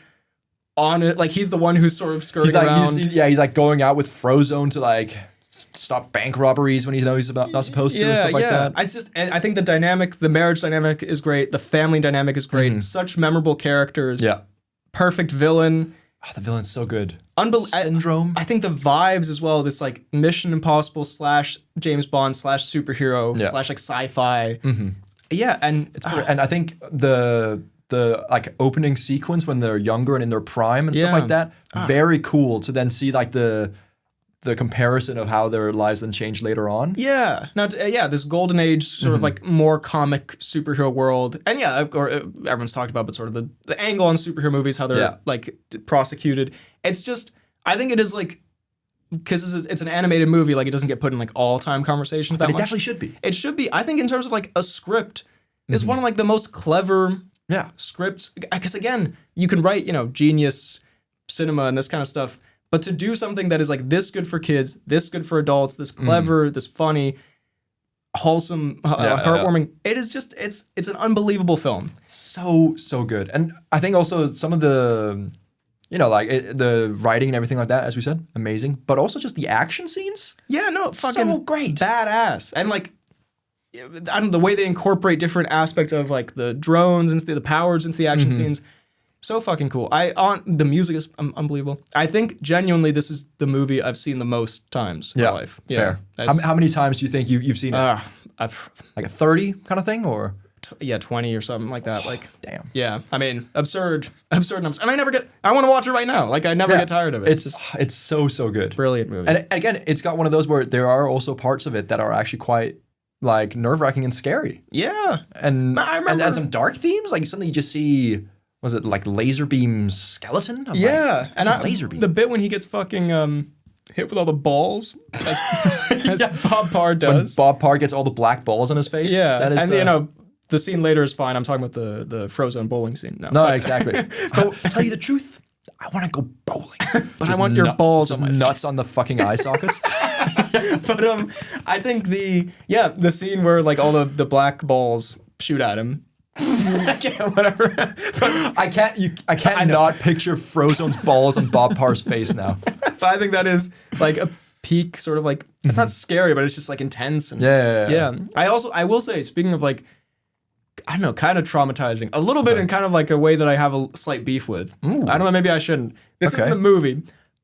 on it, like he's the one who's sort of skirting around. He's like going out with Frozone to like stop bank robberies when he's not supposed to and stuff like that. It's just, and I think the marriage dynamic is great, the family dynamic is great, such memorable characters. Perfect villain. Oh, the villain's so good. Syndrome. I think the vibes as well, this like Mission Impossible / James Bond / superhero / like sci-fi. Yeah, and it's and I think the like opening sequence when they're younger and in their prime and stuff like that, very cool to then see like the comparison of how their lives then change later on. Yeah. Now, this golden age sort of like more comic superhero world. And everyone's talked about, but sort of the angle on superhero movies, how they're like prosecuted. It's just, I think it is like, because it's an animated movie, like it doesn't get put in like all-time conversations that much. But it definitely should be. It should be. I think in terms of like a script, is one of like the most clever scripts. Because again, you can write, genius cinema and this kind of stuff, but to do something that is like this good for kids, this good for adults, this clever, this funny, wholesome, heartwarming, it is just, it's an unbelievable film. So good. And I think also some of the, the writing and everything like that, as we said, amazing. But also just the action scenes. Yeah, no, fucking so great. Badass. And like, I don't know, the way they incorporate different aspects of like the drones and the powers into the action scenes. So fucking cool. The music is unbelievable. I think genuinely this is the movie I've seen the most times in my life. Fair. How many times do you think you've seen it? Like a 30 kind of thing, or 20 or something like that. Like, damn. Yeah, I mean, absurd numbers. And I want to watch it right now. Like, I never get tired of it. It's so good. Brilliant movie. And again, it's got one of those where there are also parts of it that are actually quite like nerve-wracking and scary. Yeah. And I remember and some dark themes. Like suddenly you just see, was it like laser beam skeleton? Yeah. Like, and laser beam. The bit when he gets fucking hit with all the balls, as Bob Parr does. When Bob Parr gets all the black balls on his face. Yeah. That is, and the scene later is fine. I'm talking about the Frozone bowling scene. No, exactly. But to tell you the truth, I want to go bowling. But I want your balls on my nuts face. on the fucking eye sockets. But I think the scene where like all the black balls shoot at him. Whatever. I can't not picture Frozone's balls on Bob Parr's face now. But I think that is like a peak sort of like, it's not scary, but it's just like intense. And, yeah. I will say, speaking of like, I don't know, kind of traumatizing. A little bit in kind of like a way that I have a slight beef with. Ooh. I don't know, maybe I shouldn't. This isn't the movie,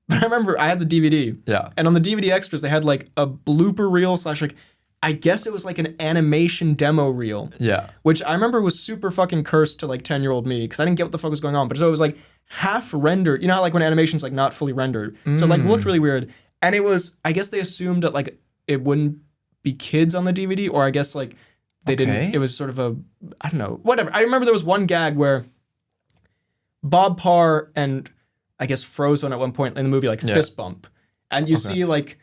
but I remember I had the DVD. Yeah. And on the DVD extras, they had like a blooper reel / like, I guess it was like an animation demo reel. Yeah. Which I remember was super fucking cursed to like 10-year-old me because I didn't get what the fuck was going on. But so it was like half rendered. You know how like when animation's like not fully rendered. So it like looked really weird. And it was, I guess they assumed that like it wouldn't be kids on the DVD, or I guess like they didn't, it was sort of a, I don't know, whatever. I remember there was one gag where Bob Parr and I guess Frozone at one point in the movie like fist bump. And you see like,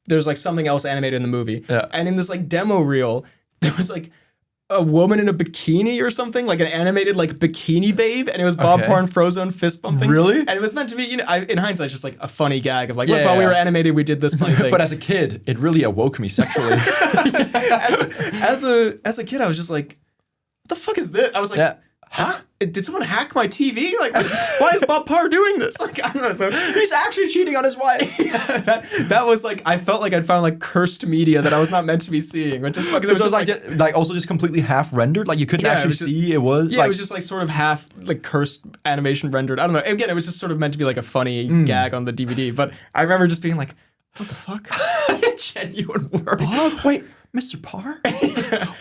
there's like something else animated in the movie. Yeah. And in this like demo reel, there was like a woman in a bikini or something, like an animated like bikini babe, and it was Bob Parr and Frozone fist bumping. Really? And it was meant to be, you know, in hindsight, it's just like a funny gag of like, look, while we were animated, we did this funny thing. But as a kid, it really awoke me sexually. as a kid, I was just like, what the fuck is this? I was like, huh? Did someone hack my TV? Like, why is Bob Parr doing this? Like, I don't know. So he's actually cheating on his wife. that was like, I felt like I'd found like cursed media that I was not meant to be seeing. But just because it was just like also just completely half rendered. Like you couldn't actually see it was. Yeah, it was just like sort of half like cursed animation rendered. I don't know. Again, it was just sort of meant to be like a funny gag on the DVD. But I remember just being like, what the fuck? Genuine worry. Bob? Wait. Mr. Parr?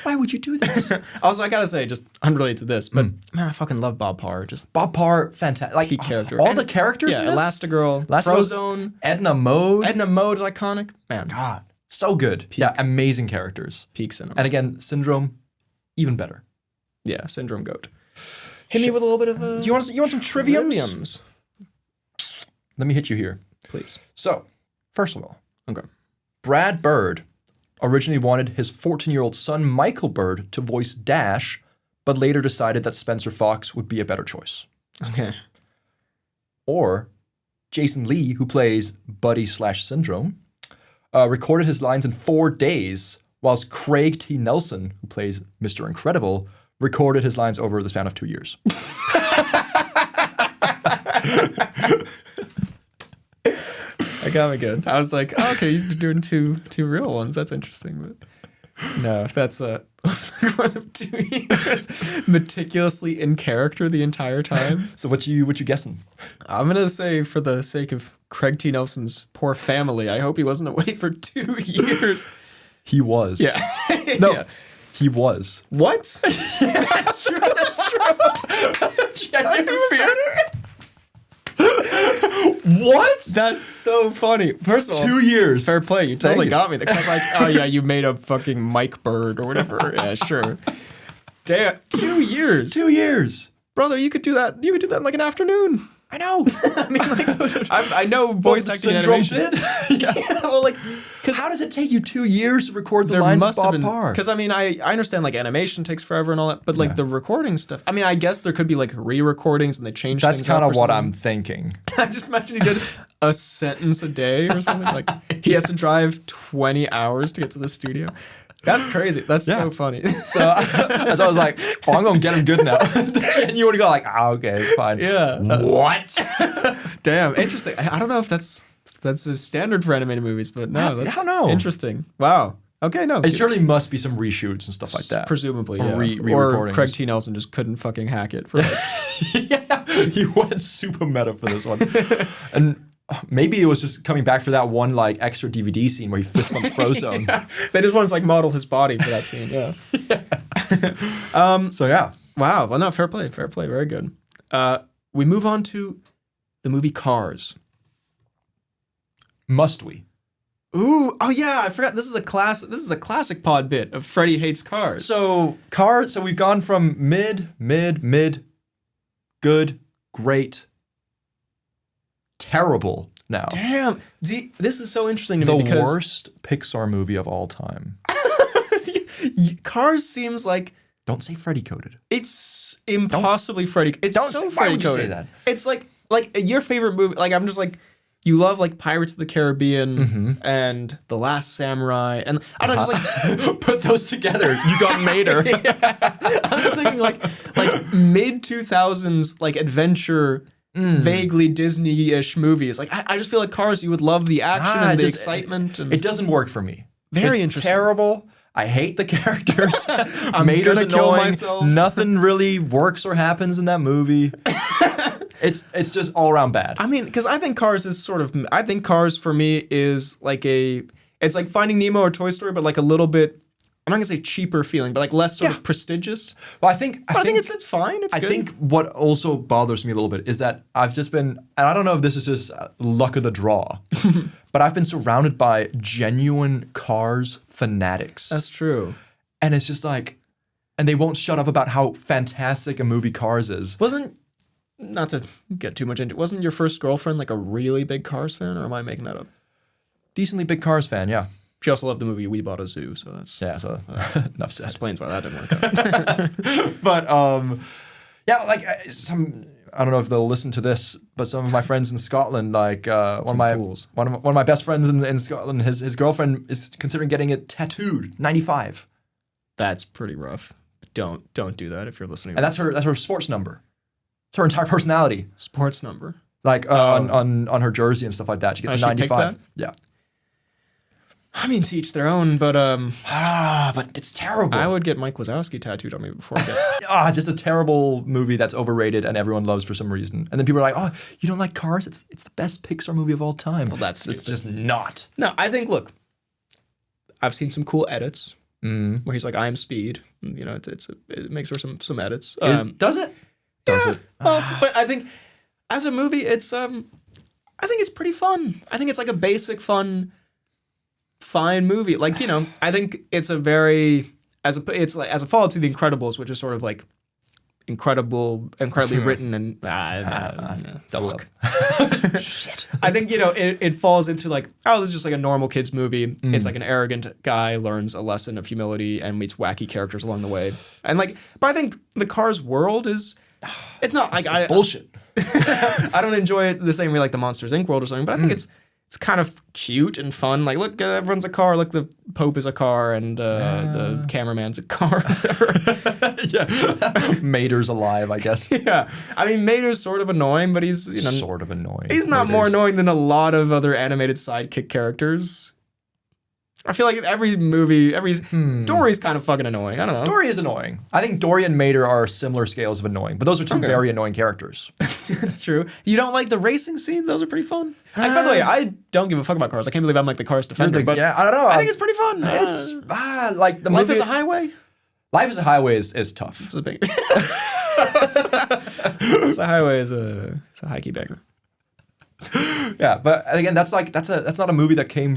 Why would you do this? Also, I gotta say, just unrelated to this, but man, I fucking love Bob Parr. Just Bob Parr, fantastic. Like peak character. All the characters in this? Elastigirl, Frozone, Edna Mode. Edna Mode is iconic. Man, God, so good. Peak. Yeah, amazing characters. Peak cinema. And again, Syndrome, even better. Yeah, Syndrome goat. Hit me with a little bit of a... You want some triviums? Let me hit you here. Please. So, first of all, okay. Brad Bird originally wanted his 14-year-old son, Michael Bird, to voice Dash, but later decided that Spencer Fox would be a better choice. Okay. Or Jason Lee, who plays Buddy/Syndrome, recorded his lines in 4 days, whilst Craig T. Nelson, who plays Mr. Incredible, recorded his lines over the span of 2 years. That got me good. I was like, oh, okay, you're doing two real ones. That's interesting. But no, that's the course of 2 years, meticulously in character the entire time. So what you guessing? I'm gonna say, for the sake of Craig T. Nelson's poor family, I hope he wasn't away for 2 years. He was. Yeah. No. Yeah. He was. What? That's true. That's true. Genuine fear. What? That's so funny. First of all, 2 years. Fair play. You totally got me. Because I was like, oh yeah, you made a fucking Mike Bird or whatever. Yeah, sure. Damn, 2 years. 2 years. Brother, you could do that. You could do that in like an afternoon. I know. I mean, like, I know voice acting Syndrome animation. did. Yeah, well, like, because how does it take you 2 years to record the lines of Bob Parr? Because I mean, I understand like animation takes forever and all that, but like the recording stuff. I mean, I guess there could be like re-recordings and they change. That's things kind up of or what something. I'm thinking. I just imagine he did a sentence a day or something. Like he has to drive 20 hours to get to the studio. That's crazy. That's so funny. So I was like, oh, I'm going to get him good now. And you would go like, okay, fine. Yeah. What? Damn. Interesting. I don't know if that's a standard for animated movies, but no, that's I don't know. Interesting. Wow. Okay, no. It surely must be some reshoots and stuff like that. Presumably, or yeah. re-recordings. Or Craig T. Nelson just couldn't fucking hack it for like... Yeah, he went super meta for this one. And maybe it was just coming back for that one like extra DVD scene where he fist bumps Frozone. Yeah. They just wanted to like model his body for that scene. Yeah. So yeah. Wow. Well, no, fair play. Fair play. Very good. We move on to the movie Cars. Must we? Ooh, oh yeah, I forgot. This is a classic pod bit of Freddy hates cars. So we've gone from mid, good, great, terrible now. Damn. See, this is so interesting to me because... The worst Pixar movie of all time. Cars seems like... Don't say Freddy coded. It's impossibly Freddy... It's so Freddy why would you coded. say that? It's like your favorite movie... Like, I'm just like... You love like Pirates of the Caribbean and The Last Samurai, and I don't know, just like put those together. You got Mater. I'm just thinking like mid 2000s like adventure, vaguely Disney-ish movies. Like I just feel like Cars, you would love the action and the excitement. And it doesn't work for me. Very it's interesting. Terrible. I hate the characters. I'm Mater's gonna kill annoying. myself. Nothing really works or happens in that movie. It's just all around bad. I mean, because I think Cars is sort of... I think Cars, for me, is like a... It's like Finding Nemo or Toy Story, but like a little bit... I'm not going to say cheaper feeling, but like less sort of prestigious. Well, I think it's fine. It's good. I think what also bothers me a little bit is that I've just been... And I don't know if this is just luck of the draw, but I've been surrounded by genuine Cars fanatics. That's true. And it's just like... And they won't shut up about how fantastic a movie Cars is. Not to get too much into it, wasn't your first girlfriend like a really big Cars fan, or am I making that up? Decently big Cars fan, yeah. She also loved the movie We Bought a Zoo, so that's... Yeah, so enough said. Explains why that didn't work out. But, yeah, like, I don't know if they'll listen to this, but some of my friends in Scotland, like, one of my best friends in Scotland, his girlfriend is considering getting it tattooed, 95. That's pretty rough. Don't do that if you're listening. And that's her sports number. It's her entire personality. Sports number. Like on her jersey and stuff like that. She gets a 95. Yeah. I mean, to each their own, but but it's terrible. I would get Mike Wazowski tattooed on me before I get... just a terrible movie that's overrated and everyone loves for some reason. And then people are like, "Oh, you don't like Cars? It's the best Pixar movie of all time." Well, it's just not. No, I think, look, I've seen some cool edits where he's like, "I am Speed." You know, it makes for some edits. Does it? Does it? Well, but I think as a movie, I think it's pretty fun. I think it's like a basic, fun, fine movie. Like, you know, I think it's a very as a follow up to The Incredibles, which is sort of like incredibly written and double up. Shit. I think, you know, it falls into like, oh, this is just like a normal kids movie. It's like an arrogant guy learns a lesson of humility and meets wacky characters along the way. And like, but I think the Cars world is. It's not like it's bullshit. I don't enjoy it the same way like the Monsters Inc. world or something, but I think it's kind of cute and fun. Like, look, everyone's a car. Look, the Pope is a car, and the cameraman's a car. Yeah, Mater's alive, I guess. Yeah, I mean, Mater's sort of annoying, but he's sort of annoying. He's not more annoying than a lot of other animated sidekick characters. I feel like every movie, Dory's kind of fucking annoying. I don't know. Dory is annoying. I think Dory and Mater are similar scales of annoying, but those are two very annoying characters. That's true. You don't like the racing scenes? Those are pretty fun. By the way, I don't give a fuck about Cars. I can't believe I'm like the Cars defender. But yeah, I don't know. I think it's pretty fun. It's like the Life movie. is a Highway. Life is a Highway is tough. It's a big. It's a highway is it's a high key banger. Yeah, but again, that's not a movie that came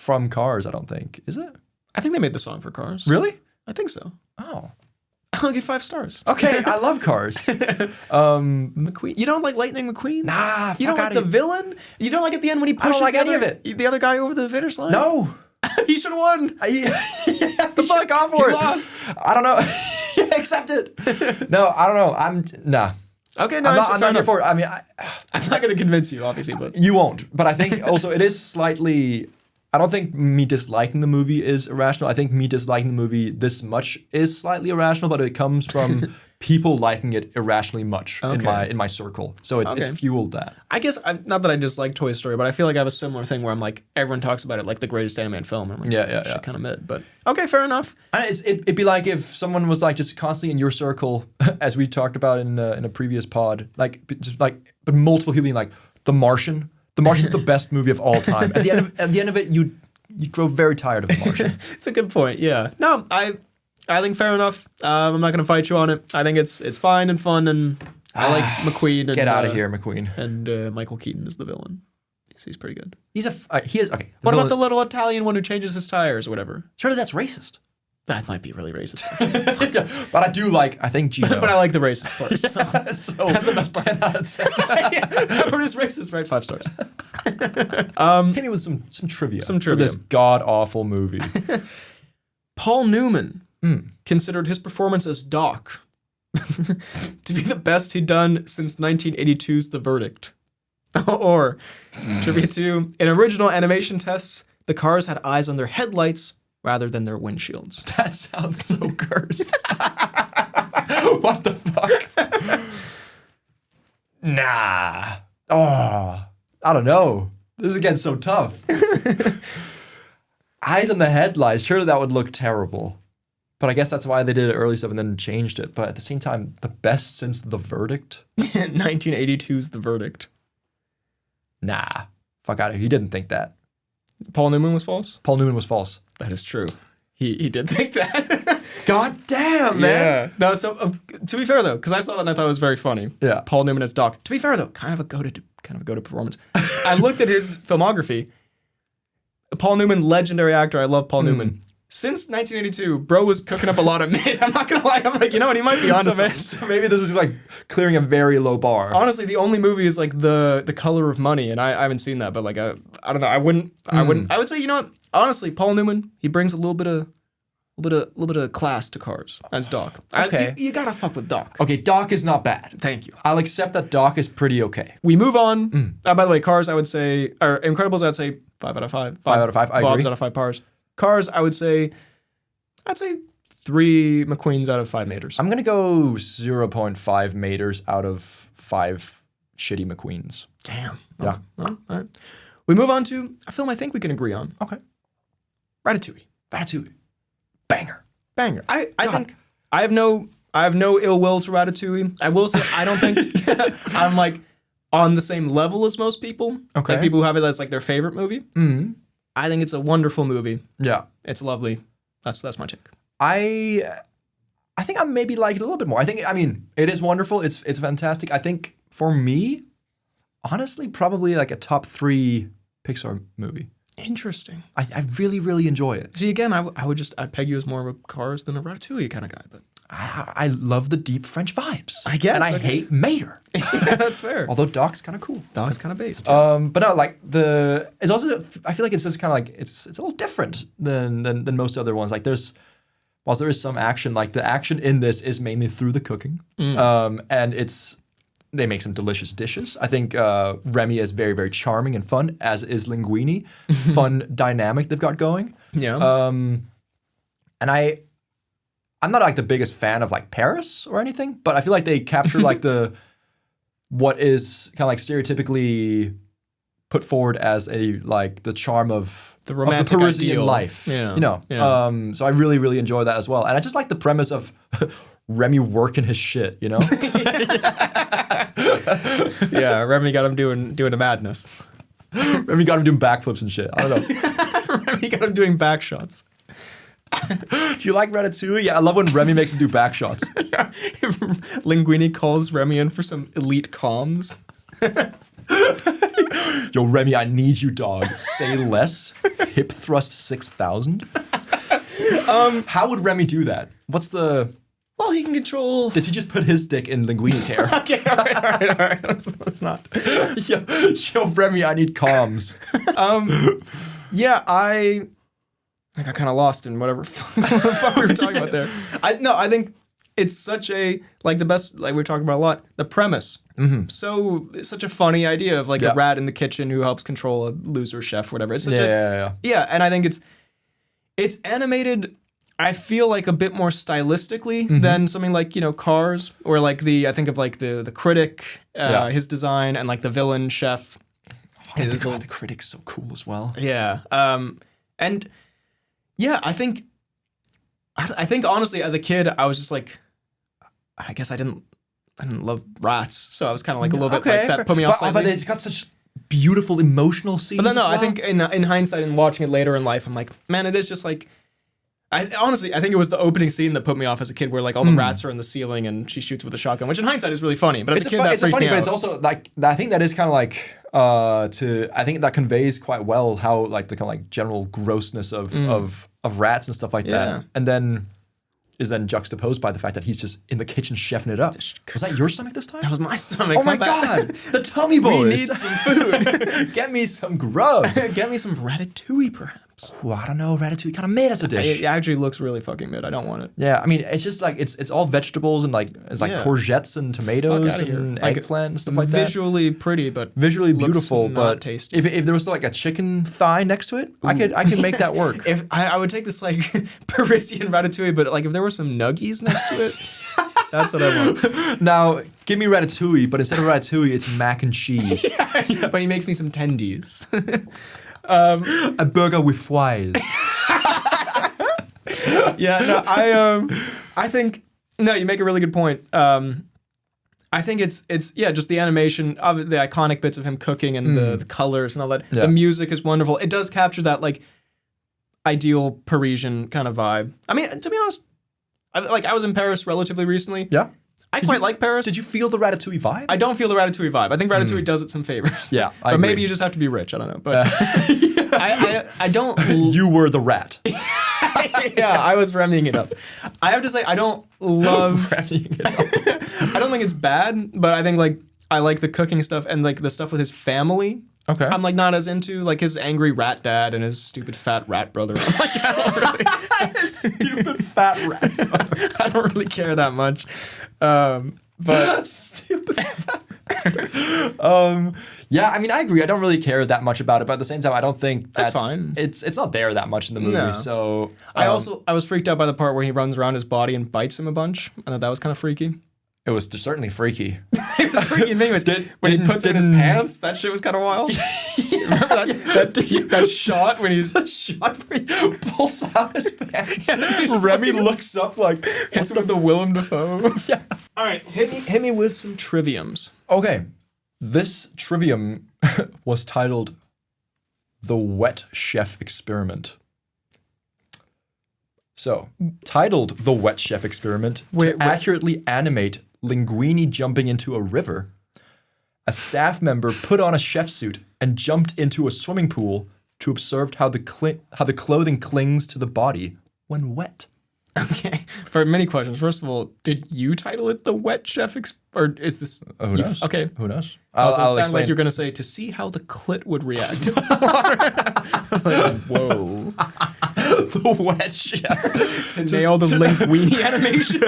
from Cars, I don't think. Is it? I think they made the song for Cars. Really? I think so. Oh. I'll give 5 stars. Okay, I love Cars. McQueen. You don't like Lightning McQueen? Nah, you don't like the villain? You don't like at the end when he pushes I don't like any of it. The other guy over the finish line? No. He should have won. The fuck gone for it. Lost. I don't know. Accept it. No, I don't know. Nah. Okay, no, I'm not here for it. I mean, I'm not going to convince you, obviously, but you won't. But I think also it is slightly. I don't think me disliking the movie is irrational. I think me disliking the movie this much is slightly irrational, but it comes from people liking it irrationally much in my circle. So it's fueled that. I guess not that I dislike Toy Story, but I feel like I have a similar thing where I'm like everyone talks about it like the greatest animated film. And I'm like, yeah, kind of mid, but okay, fair enough. It'd be like if someone was like just constantly in your circle, as we talked about in a previous pod, but multiple people being like The Martian. The Martian's the best movie of all time. At the end of it, you grow very tired of The Martian. It's a good point. Yeah. No, I I think fair enough. I'm not gonna fight you on it. I think it's fine and fun, and I like McQueen. And, Get out of here, McQueen. And Michael Keaton is the villain. He's pretty good. He is okay. What about the little Italian one who changes his tires or whatever? Surely that's racist. That might be really racist. Yeah, but I think Gino. But I like the racist part. So. Yeah, so that's the best part. 10 out of 10. Yeah, but it's racist, right? 5 stars. Hit me with some trivia. Some trivia. For this god-awful movie. Paul Newman considered his performance as Doc to be the best he'd done since 1982's The Verdict. Or, trivia 2, in original animation tests, the cars had eyes on their headlights rather than their windshields. That sounds so cursed. What the fuck? Nah. Oh, I don't know. This is getting so tough. Eyes on the headlights. Surely that would look terrible. But I guess that's why they did it early stuff and then changed it. But at the same time, the best since The Verdict? 1982's The Verdict. Nah. Fuck out of here. He didn't think that. Paul Newman was false? Paul Newman was false. That is true. He did think that. God damn, man. Yeah. No, so to be fair though, because I saw that and I thought it was very funny. Yeah. Paul Newman as Doc. To be fair though, kind of a go-to performance. I looked at his filmography. Paul Newman, legendary actor. I love Paul Newman. Since 1982, bro was cooking up a lot of myth. I'm not gonna lie. I'm like, you know what? He might be onto something. So maybe this was like clearing a very low bar. Honestly, the only movie is like the Color of Money, and I haven't seen that. But like, I don't know. I wouldn't. I would say, you know what? Honestly, Paul Newman, he brings a little bit of class to Cars as Doc. Okay, you gotta fuck with Doc. Okay, Doc is not bad. Thank you. I'll accept that Doc is pretty okay. We move on. By the way, Cars, I would say, or Incredibles, I'd say 5 out of 5. 5 out of 5. I Bob's agree. out of 5 Cars. Cars, I'd say 3 McQueens out of 5 Maters. I'm gonna go 0.5 Maters out of 5 shitty McQueens. Damn. Yeah. Okay. Well, all right. We move on to a film I think we can agree on. Okay. Ratatouille. Banger. I think I have no ill will to Ratatouille. I will say I don't think I'm like on the same level as most people. Okay. Like people who have it as like their favorite movie. Mm-hmm. I think it's a wonderful movie. Yeah. It's lovely. That's my take. I think I maybe like it a little bit more. I mean, it is wonderful. It's fantastic. I think for me, honestly, probably like a top 3 Pixar movie. Interesting. I really, really enjoy it. See, again, I'd peg you as more of a Cars than a Ratatouille kind of guy, but I love the deep French vibes. I guess. And I hate Mater. Yeah, that's fair. Although Doc's kind of cool. Doc's kind of based. But no, like it's also, I feel like it's just kind of like, it's a little different than most other ones. Like whilst there is some action, like the action in this is mainly through the cooking. And they make some delicious dishes. I think Remy is very, very charming and fun, as is Linguini. Fun dynamic they've got going. Yeah. And I'm not like the biggest fan of like Paris or anything, but I feel like they capture like what is kind of like stereotypically put forward as the charm of the romantic Parisian ideal. life. Yeah. You know. Yeah. So I really, really enjoy that as well. And I just like the premise of Remy working his shit, you know? Yeah, Remy got him doing a madness. Remy got him doing backflips and shit. I don't know. Remy got him doing back shots. Do you like Ratatouille? Yeah, I love when Remy makes him do back shots. Yeah. Linguini calls Remy in for some elite comms. Yo, Remy, I need you, dog. Say less. Hip thrust 6,000. How would Remy do that? What's the... Well, he can control... Does he just put his dick in Linguini's hair? Okay, all right. Let's not. Yo, Remy, I need comms. Yeah, I got kind of lost in whatever fuck we were talking about there. I think it's such a, like the best, like we're talking about a lot, the premise. Mm-hmm. So it's such a funny idea of like a rat in the kitchen who helps control a loser chef, whatever. It's such yeah, and I think it's animated, I feel like a bit more stylistically than something like, Cars, or like I think of like the critic, his design, and like the villain chef. Oh my God, the critic's so cool as well. Yeah. And yeah, I think honestly, as a kid, I was just like, I guess I didn't love rats, so I was kind of like a little bit like that put me off slightly. But it's got such beautiful emotional scenes. But then I think in hindsight and watching it later in life, I'm like, man, it is just like, Honestly, I think it was the opening scene that put me off as a kid, where like all the rats are in the ceiling and she shoots with a shotgun, which in hindsight is really funny. But as a kid, that freaked me out. But it's also like I think that is kind of like I think that conveys quite well how like the kind of like general grossness of rats and stuff like that, and then is then juxtaposed by the fact that he's just in the kitchen chefing it up. Was that your stomach this time? That was my stomach. Oh my God! The tummy boys. We need some food. Get me some grub. Get me some ratatouille, perhaps. Ooh, I don't know. Ratatouille kind of made as a dish. It actually looks really fucking mid. I don't want it. Yeah, I mean, it's just like it's all vegetables and like it's like courgettes and tomatoes and eggplant and stuff like that. Visually pretty, but visually beautiful, but tasty. If there was like a chicken thigh next to it, I could make that work. If I would take this like Parisian ratatouille, but like if there were some nuggies next to it, that's what I want. Now, give me ratatouille, but instead of ratatouille, it's mac and cheese. But he makes me some tendies. A burger with fries. I think you make a really good point. I think it's just the animation of the iconic bits of him cooking and the colors and all that. Yeah. The music is wonderful. It does capture that like ideal Parisian kind of vibe. I mean, to be honest, I was in Paris relatively recently. Yeah. I quite like Paris. Did you feel the Ratatouille vibe? I don't feel the Ratatouille vibe. I think Ratatouille does it some favors. Yeah, but maybe you just have to be rich. I don't know. But I don't. You were the rat. Yeah, I was remming it up. I have to say, I don't love remming it up. I don't think it's bad, but I think like I like the cooking stuff and like the stuff with his family. Okay. I'm like not as into like his angry rat dad and his stupid fat rat brother. I'm like, I don't really his stupid fat rat brother. I don't really care that much. But stupid fat. Yeah, I mean I agree. I don't really care that much about it, but at the same time I don't think that's fine. It's not there that much in the movie. No. So I was freaked out by the part where he runs around his body and bites him a bunch. I thought that was kind of freaky. It was certainly freaky. It was freaky in many ways. When he puts it in his pants, that shit was kind of wild. Remember that shot when he's where he pulls out his pants. Yeah, Remy looks up like it's with the Willem Dafoe. Yeah. All right, hit me with some triviums. Okay, this trivium was titled "The Wet Chef Experiment." So, titled "The Wet Chef Experiment" to accurately animate linguini jumping into a river, a staff member put on a chef suit and jumped into a swimming pool to observe how the clothing clings to the body when wet. Okay, for many questions. First of all, did you title it "The Wet Chef or is this? Who knows? Okay, who knows? I'll sound like you're gonna say to see how the clit would react. Like, whoa. The wet chef. To nail the linguini animation.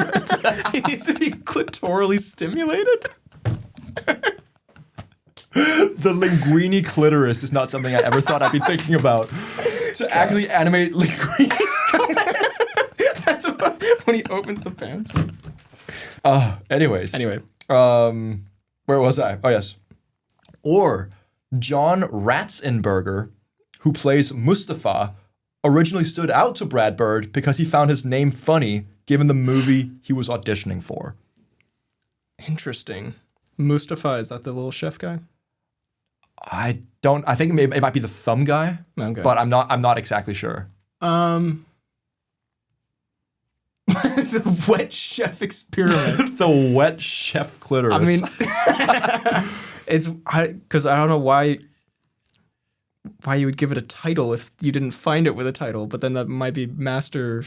He needs to be clitorally stimulated. The linguini clitoris is not something I ever thought I'd be thinking about. To actually animate linguini's That's when he opens the pants. Anyway. Where was I? Oh, yes. Or John Ratzenberger, who plays Mustafa, originally stood out to Brad Bird because he found his name funny given the movie he was auditioning for. Interesting. Mustafa, is that the little chef guy? I think it might be the thumb guy, okay. But I'm not exactly sure. The wet chef experiment. The wet chef clitoris. I mean, it's because I don't know why you would give it a title if you didn't find it with a title, but then that might be master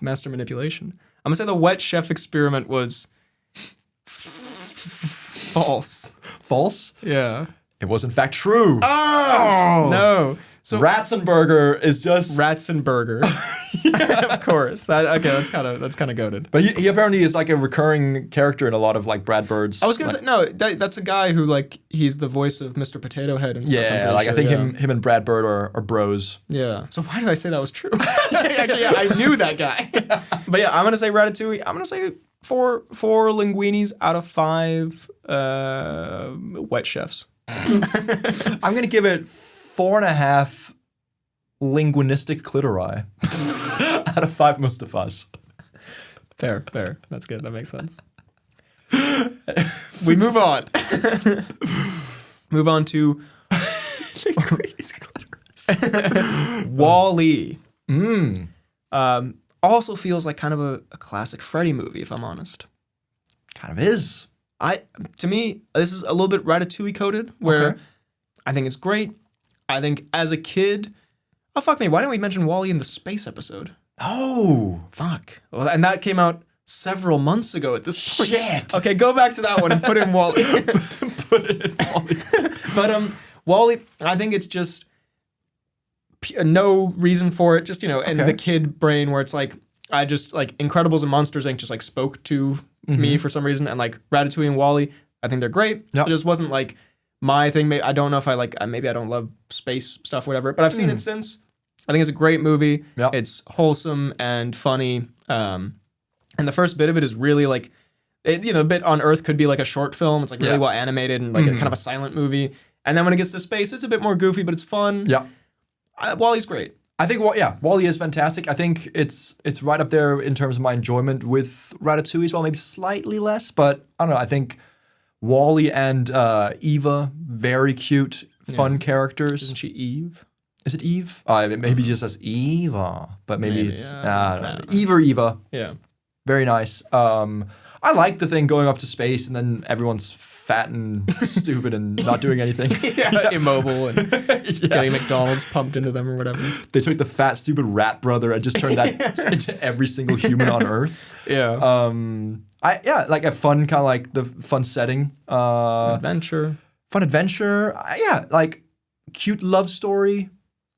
manipulation. I'm gonna say the wet chef experiment was false. False? Yeah. It was in fact true. Oh no! So Ratzenberger is just Ratzenberger. Yeah, of course. That's kind of goated. But he apparently is like a recurring character in a lot of like Brad Bird's. I was gonna say no. That's a guy who like he's the voice of Mr. Potato Head and stuff. Yeah, like sure, I think him and Brad Bird are bros. Yeah. So why did I say that was true? Actually, yeah, I knew that guy. But yeah, I'm gonna say Ratatouille. I'm gonna say four linguinis out of 5 wet chefs. I'm gonna give it 4.5 linguistic clitori out of 5 Mustafas. Fair. That's good. That makes sense. We move on. Move on to Wall-E. also feels like kind of a classic Freddy movie, if I'm honest. Kind of is. To me, this is a little bit Ratatouille coded, where I think it's great. I think as a kid, oh fuck me, why didn't we mention WALL-E in the space episode? Oh, fuck. Well, and that came out several months ago at this point. Shit. Okay, go back to that one and put in WALL-E. Put it in WALL-E. But WALL-E, I think it's just no reason for it. Just, and the kid brain where it's like, I just like Incredibles and Monsters Inc. just like spoke to me for some reason, and like Ratatouille and WALL-E, I think they're great. Yep. It just wasn't like my thing. I don't know if maybe I don't love space stuff, whatever. But I've seen it since. I think it's a great movie. Yep. It's wholesome and funny. And the first bit of it is really like, the bit on Earth could be like a short film. It's like really well animated and like a kind of a silent movie. And then when it gets to space, it's a bit more goofy, but it's fun. Yeah. WALL-E's great. I think, WALL-E is fantastic. I think it's right up there in terms of my enjoyment with Ratatouille as well, maybe slightly less, but I don't know. I think WALL-E and Eva, very cute, fun characters. Isn't she Eve? Is it Eve? Maybe just as Eva, but maybe it's Eve or Eva. Yeah. Very nice. I like the thing going up to space and then everyone's fat and stupid and not doing anything. Immobile and getting McDonald's pumped into them or whatever. They took the fat, stupid rat brother and just turned that into every single human on Earth. Yeah. Like a fun kind of like the fun setting. Fun adventure. Fun adventure. Like cute love story.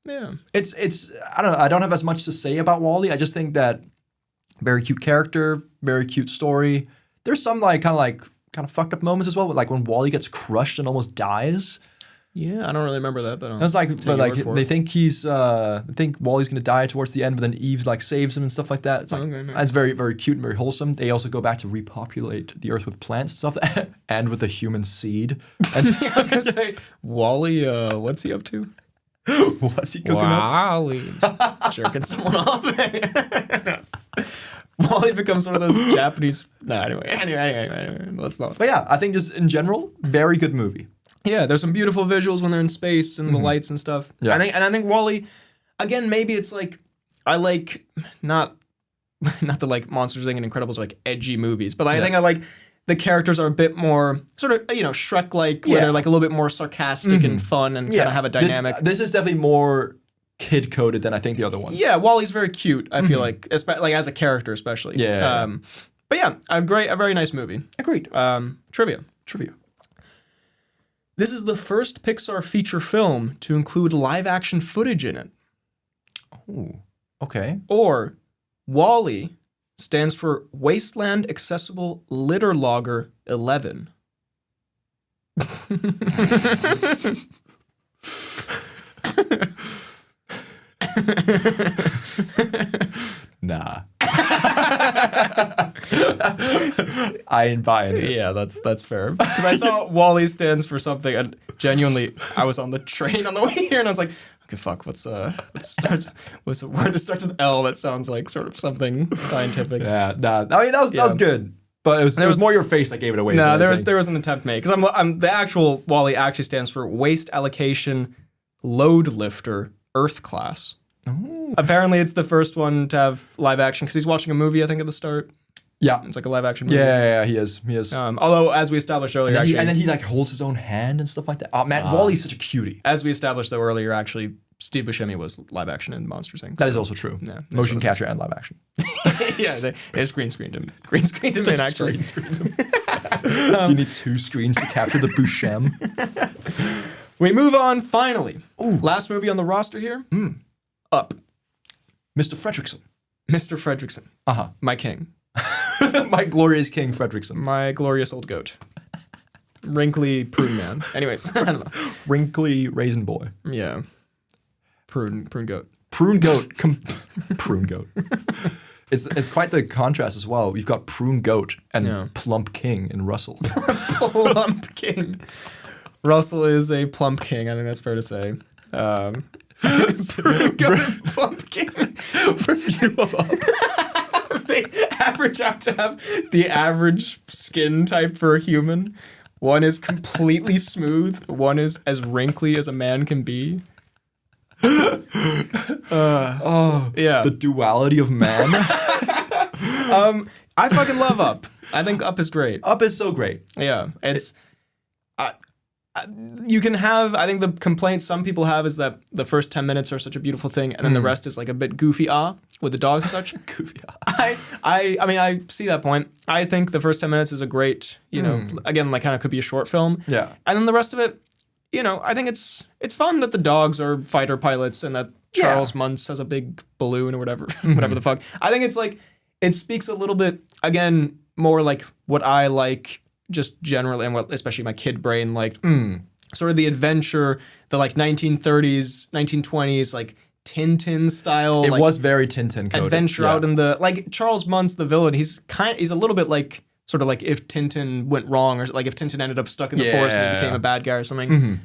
Yeah. It's I don't know. I don't have as much to say about WALL-E. I just think that very cute character, very cute story. There's some like kind of fucked up moments as well, like when WALL-E gets crushed and almost dies. Yeah, I don't really remember that, but it's like, they think think WALL-E's gonna die towards the end, but then Eve like saves him and stuff like that. It's like, it's very, very cute and very wholesome. They also go back to repopulate the Earth with plants and stuff, and with the human seed. And I was gonna say, WALL-E, what's he up to? What's he cooking up? WALL-E jerking someone off. WALL-E becomes one of those Japanese. No, anyway, let's not. But I think just in general, very good movie. Yeah, there's some beautiful visuals when they're in space and the lights and stuff. Yeah. I think WALL-E, again, maybe it's like, I like not the like Monsters Inc. and Incredibles are like edgy movies, but I think I like the characters are a bit more sort of, Shrek-like, where they're like a little bit more sarcastic and fun and kind of have a dynamic. This is definitely more kid-coded than I think the other ones. Yeah, WALL-E's very cute, I feel like as a character especially. Yeah. But a very nice movie. Agreed. Trivia. This is the first Pixar feature film to include live-action footage in it. Oh, okay. Or WALL-E stands for Wasteland Accessible Litter Logger 11. Nah. I ain't buying it. Yeah, that's fair. Because I saw WALL-E stands for something, and genuinely, I was on the train on the way here, and I was like, okay, fuck, what's a word that starts with L that sounds like sort of something scientific? Yeah, nah. I mean, that was good. But it was more your face that gave it away. No, there was an attempt made. Because I'm the actual WALL-E actually stands for Waste Allocation Load Lifter Earth Class. Ooh. Apparently, it's the first one to have live action because he's watching a movie, I think, at the start. Yeah. It's like a live action movie. Yeah, he is. Although, as we established earlier, and then he like holds his own hand and stuff like that. Oh, man, WALL-E's such a cutie. As we established, though, earlier, actually, Steve Buscemi was live action in Monsters Inc. That is also true. Yeah, motion capture and live action. Yeah, they just green screened him. Green screened him in, actually. Green screened him. You need 2 screens to capture the Buscemi. We move on, finally. Ooh. Last movie on the roster here. Up. Mr. Fredricksen. Mr. Fredricksen. Uh-huh. My king. My glorious king, Fredricksen. My glorious old goat. Wrinkly prune man. Anyways, I don't know. Wrinkly raisin boy. Yeah. Prune goat. Prune goat. Prune goat. It's quite the contrast as well. We've got prune goat and plump king in Russell. Plump king. Russell is a plump king. I think that's fair to say. Plump king. Review of Up. They average out to have the average skin type for a human. One is completely smooth. One is as wrinkly as a man can be. Yeah. The duality of man. I fucking love Up. I think Up is great. Up is so great. Yeah, it's. You can have. I think the complaint some people have is that the first 10 minutes are such a beautiful thing, and then the rest is like a bit goofy with the dogs and such. Goofy I mean, I see that point. I think the first 10 minutes is a great, again, like kind of could be a short film. Yeah. And then the rest of it, I think it's fun that the dogs are fighter pilots and that Charles Muntz has a big balloon or whatever, whatever the fuck. I think it's like, it speaks a little bit, again, more like what I like just generally, and what especially my kid brain liked. Sort of the adventure, the like 1930s, 1920s, like Tintin style. It like, was very Tintin coded. Adventure out in the, like Charles Muntz, the villain, he's a little bit like, sort of like if Tintin went wrong, or like if Tintin ended up stuck in the forest and he became a bad guy or something.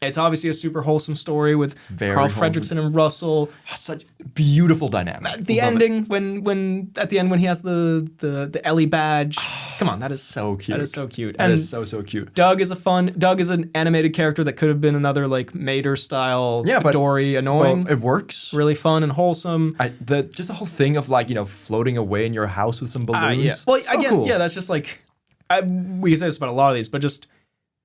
It's obviously a super wholesome story with Carl Fredricksen and Russell. Such beautiful dynamic. The ending when at the end when he has the Ellie badge. Come on, that is so cute. That is so cute. That is so cute. Doug is an animated character that could have been another like Mater style, Dory, annoying. Well, it works. Really fun and wholesome. Just the whole thing of like, floating away in your house with some balloons. Yeah. Well, so again, cool. yeah, that's just like we say this about a lot of these, but just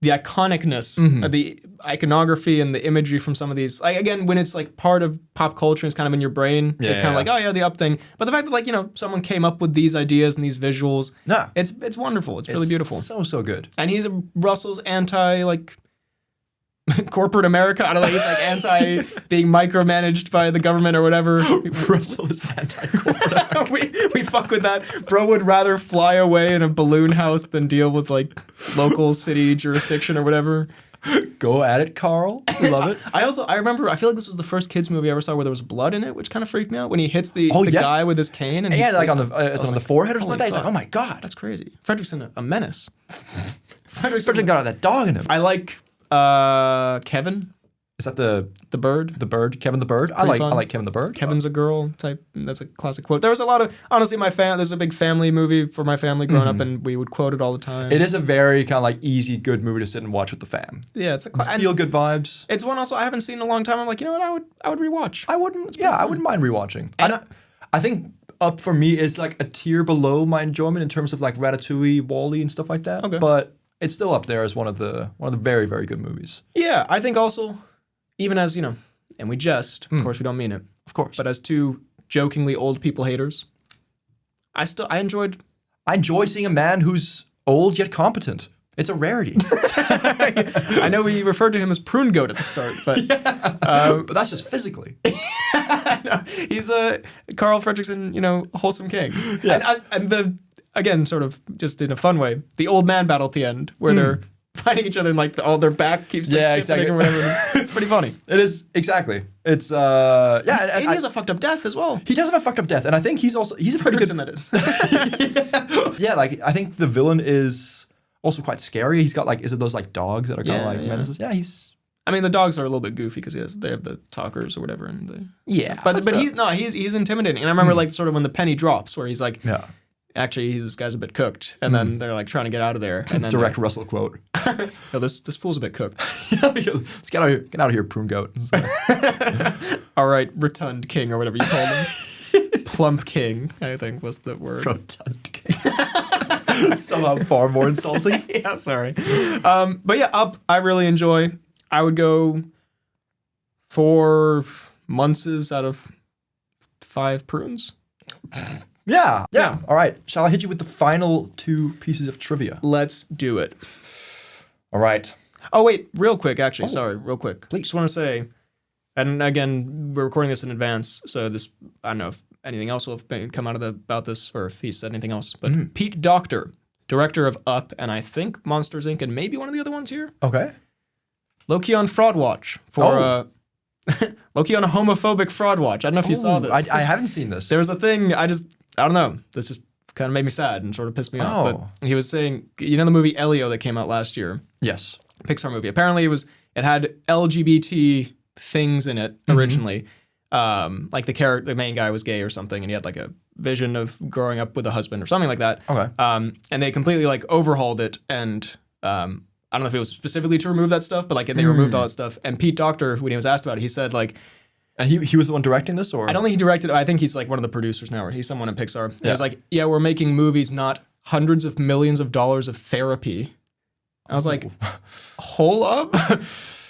the iconicness, the iconography and the imagery from some of these. Like, again, when it's like part of pop culture, it's kind of in your brain. It's kind of like, oh yeah, the Up thing. But the fact that like, someone came up with these ideas and these visuals, it's wonderful. It's really beautiful. So good. And he's Russell's anti like corporate America. I don't know. He's like anti being micromanaged by the government or whatever. Russell is anti-corporate. we fuck with that. Bro would rather fly away in a balloon house than deal with like local city jurisdiction or whatever. Go at it, Carl. We love it. I remember, I feel like this was the first kids movie I ever saw where there was blood in it, which kind of freaked me out when he hits the guy with his cane. And like on the forehead or something like that. He's like, oh my God. That's crazy. Fredricksen, a menace. Fredricksen got that dog in him. I like Kevin. Is that the bird? The bird, Kevin the bird. I like Kevin the bird. Kevin's a girl type. That's a classic quote. There was a lot of, honestly, there's a big family movie for my family growing up, and we would quote it all the time. It is a very kind of like easy, good movie to sit and watch with the fam. Yeah, it's feel good vibes. It's one also I haven't seen in a long time. I'm like, you know what? I would rewatch. I wouldn't mind rewatching. And I think Up for me is like a tier below my enjoyment in terms of like Ratatouille, WALL-E, and stuff like that. Okay. But it's still up there as one of the very, very good movies. Yeah, I think also, even as, and we jest, of course we don't mean it. Of course. But as two jokingly old people haters, I enjoy seeing a man who's old yet competent. It's a rarity. I know we referred to him as Prune Goat at the start, but but that's just physically. No, he's a Carl Fredricksen, wholesome king. Yeah. And again, sort of just in a fun way, the old man battle at the end where they're fighting each other and like their back keeps stiffening or whatever. It's pretty funny. It is, exactly. It's and he has a fucked up death as well. He does have a fucked up death, and I think he's a pretty good. That is. Yeah, like I think the villain is also quite scary. He's got like, is it those like dogs that are kind of like menaces? Yeah, I mean, the dogs are a little bit goofy because they have the talkers or whatever, and but he's intimidating. And I remember like sort of when the penny drops, where he's like, actually, this guy's a bit cooked, and then they're like trying to get out of there. And then direct Russell quote. No, this fool's a bit cooked. Let's get out of here, Prune Goat. All right, Rotund King or whatever you called him. Plump King, I think was the word. Rotund King. Somehow far more insulting. Yeah, sorry. But yeah, Up, I really enjoy. I would go 4 Munces out of 5 prunes. Yeah. All right. Shall I hit you with the final 2 pieces of trivia? Let's do it. All right. Oh, wait. Real quick, actually. Sorry. Real quick. Please. Just want to say, and again, we're recording this in advance, so this, I don't know if anything else will have come out of about this or if he said anything else, but Pete Docter, director of Up, and I think Monsters, Inc., and maybe one of the other ones here. Okay. Low-key on Fraud Watch for low-key on a homophobic Fraud Watch. I don't know if you saw this. I haven't seen this. There was a thing, I don't know. This just kind of made me sad and sort of pissed me off. But he was saying, the movie Elio that came out last year? Yes. Pixar movie. Apparently it had LGBT things in it originally. Like the main guy was gay or something, and he had like a vision of growing up with a husband or something like that. Okay. And they completely like overhauled it, and I don't know if it was specifically to remove that stuff, but like they removed all that stuff. And Pete Docter, when he was asked about it, he said like, And he was the one directing this, or? I don't think he directed it. I think he's like one of the producers now, or he's someone at Pixar. Yeah. He was like, yeah, we're making movies, not hundreds of millions of dollars of therapy. I was like, hold up?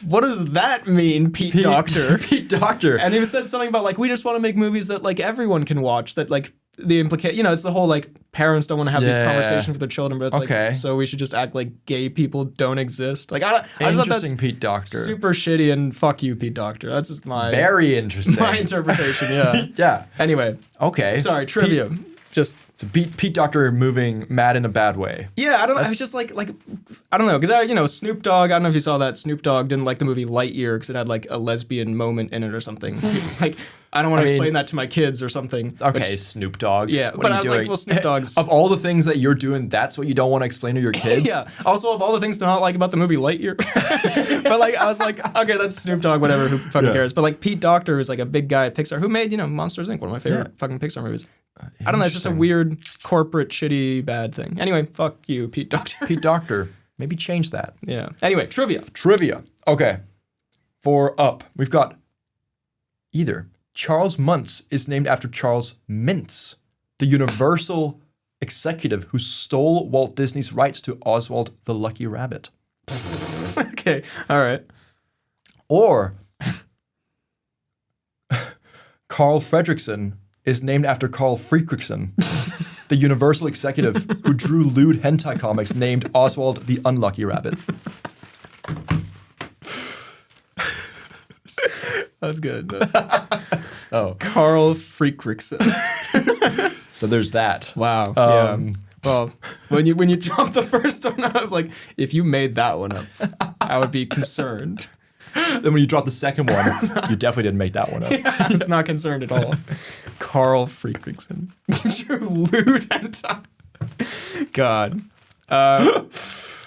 What does that mean, Pete Docter? Pete Docter. And he said something about like, we just want to make movies that like everyone can watch, that like the implicate, it's the whole like parents don't want to have these conversations with their children, but it's like, so we should just act like gay people don't exist. Like I just thought that's Pete Docter. Super shitty, and fuck you, Pete Docter. That's just my very interesting. My interpretation. Yeah. Yeah. Anyway. Okay. Sorry. Trivia. Just so Pete Docter moving mad in a bad way. Yeah, I don't know. I was just like I don't know, because Snoop Dogg. I don't know if you saw that. Snoop Dogg didn't like the movie Lightyear because it had like a lesbian moment in it or something. He was like, I don't want to explain that to my kids or something. Okay, Snoop Dogg. Yeah, but I was like, well, Snoop Dogg's of all the things that you're doing, that's what you don't want to explain to your kids. Yeah. Also, of all the things to not like about the movie Lightyear, but like I was like, okay, that's Snoop Dogg, whatever. Who fucking cares? But like Pete Docter is like a big guy at Pixar who made Monsters Inc., one of my favorite fucking Pixar movies. I don't know. It's just a weird corporate shitty bad thing. Anyway, fuck you, Pete Docter. Pete Docter. Maybe change that. Yeah. Anyway, trivia. Okay. For Up, we've got either Charles Muntz is named after Charles Mintz, the Universal executive who stole Walt Disney's rights to Oswald the Lucky Rabbit. Okay. All right. Or Carl Fredricksen is named after Carl Fredricksen, the Universal executive who drew lewd hentai comics named Oswald the Unlucky Rabbit. That's good. So Carl Fredricksen. So there's that. Wow. Yeah. Well, when you dropped the first one, I was like, if you made that one up, I would be concerned. Then when you dropped the second one, you definitely didn't make that one up. Yeah, I was not concerned at all. Carl Fredricksen. Drew lewd hentai. God.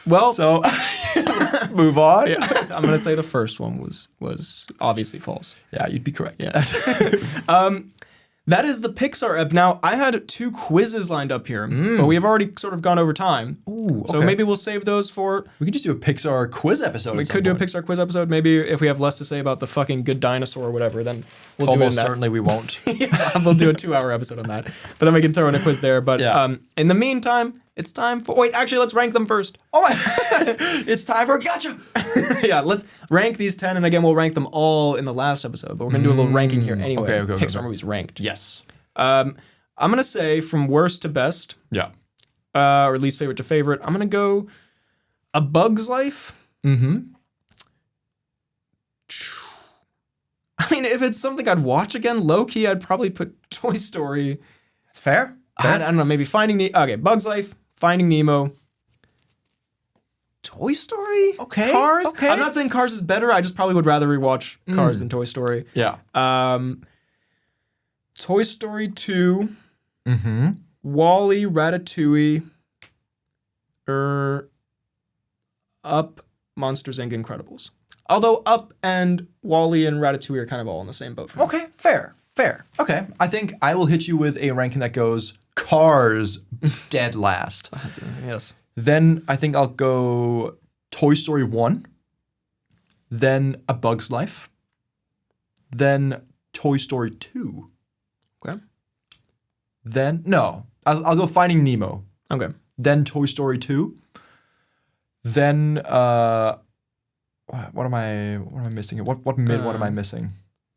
Well, so let's move on. Yeah, I'm gonna say the first one was obviously false. Yeah, you'd be correct. Yeah. That is the Pixar app. Now, I had 2 quizzes lined up here, but we have already sort of gone over time. Ooh, okay. So maybe we'll save those for... We could just do a Pixar quiz episode. We could do a Pixar quiz episode. Maybe if we have less to say about the fucking good dinosaur or whatever, then we'll do it. Almost certainly we won't. Yeah, we'll do a 2-hour episode on that. But then we can throw in a quiz there. But in the meantime, it's time for... Wait, actually, let's rank them first. Oh my... It's time for gotcha! Yeah, let's rank these 10, and again, we'll rank them all in the last episode. But we're going to do a little ranking here anyway. Okay. Pixar movies ranked. Yes. I'm going to say from worst to best. Yeah. Or least favorite to favorite. I'm going to go A Bug's Life. Mm-hmm. I mean, if it's something I'd watch again, low-key, I'd probably put Toy Story. That's fair. I don't know, maybe Finding Nemo. Okay, Bug's Life, Finding Nemo. Toy Story? Okay. Cars? Okay. I'm not saying Cars is better. I just probably would rather rewatch Cars than Toy Story. Yeah. Toy Story 2. Mm-hmm. WALL-E, Ratatouille. Up, Monsters, Inc., Incredibles. Although Up and WALL-E and Ratatouille are kind of all in the same boat for me. Okay, fair. Okay, I think I will hit you with a ranking that goes Cars dead last. Yes. Then I think I'll go Toy Story 1. Then A Bug's Life. Then Toy Story 2. Okay. Then, no, I'll go Finding Nemo. Okay. Then Toy Story 2. Then, what am I missing? What mid one am I missing?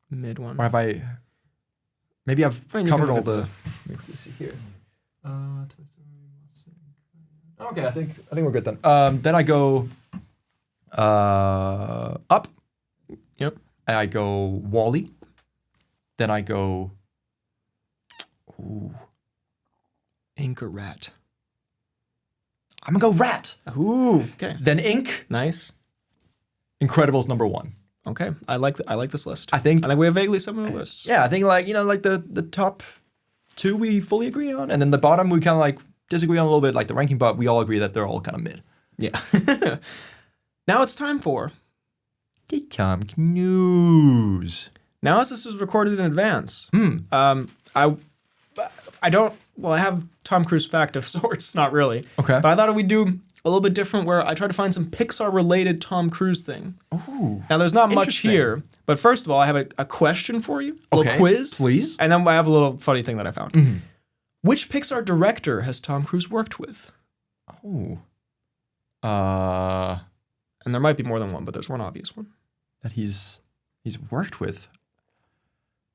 Mid one. Or have I, maybe I've covered all the, let me see here. okay, I think we're good then. Then I go, Up. Yep. And I go WALL-E. Then I go, Ink or Rat? I'm gonna go Rat. Ooh. Okay. Then Ink. Nice. Incredibles number 1. Okay. I like this list. I think we have vaguely similar lists. Yeah, I think like the top 2 we fully agree on, and then the bottom we kind of like disagree on a little bit, like the ranking, but we all agree that they're all kind of mid. Yeah. Now it's time for the Timecodes. Now, as this was recorded in advance, I have Tom Cruise fact of sorts, not really. Okay. But I thought we'd do a little bit different where I tried to find some Pixar-related Tom Cruise thing. Ooh. Now, there's not much here, but first of all, I have a question for you, a little quiz. Please. And then I have a little funny thing that I found. Mm-hmm. Which Pixar director has Tom Cruise worked with? Oh. And there might be more than one, but there's one obvious one. That he's worked with. I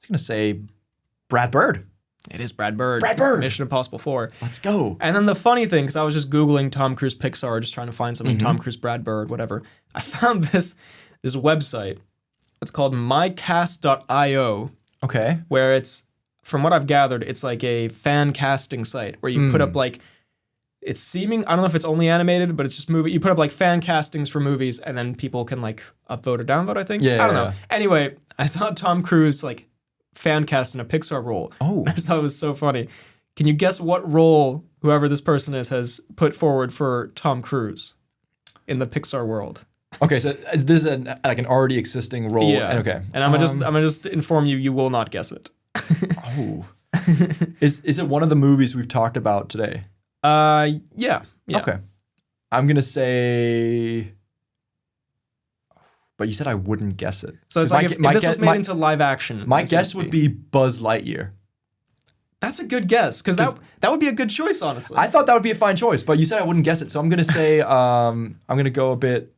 was going to say Brad Bird. It is Brad Bird. Brad Bird. Mission Impossible 4. Let's go. And then the funny thing, because I was just Googling Tom Cruise Pixar, just trying to find something, Tom Cruise, Brad Bird, whatever. I found this website. It's called mycast.io. Okay. Where it's, from what I've gathered, it's like a fan casting site where you put up like, it's seeming, I don't know if it's only animated, but it's just movie. You put up like fan castings for movies and then people can like upvote or downvote, I think. Yeah. I don't know. Anyway, I saw Tom Cruise like fan cast in a Pixar role. Oh. I just thought it was so funny. Can you guess what role whoever this person is put forward for Tom Cruise in the Pixar world? Okay, so is this an already existing role? Yeah. Okay. And I'm gonna just inform you, you will not guess it. Oh. Is it one of the movies we've talked about today? Yeah. Okay. I'm gonna say, but you said I wouldn't guess it. So it's like if this was made into live action. My guess would be Buzz Lightyear. That's a good guess, because that would be a good choice, honestly. I thought that would be a fine choice, but you said I wouldn't guess it, so I'm gonna say I'm gonna go a bit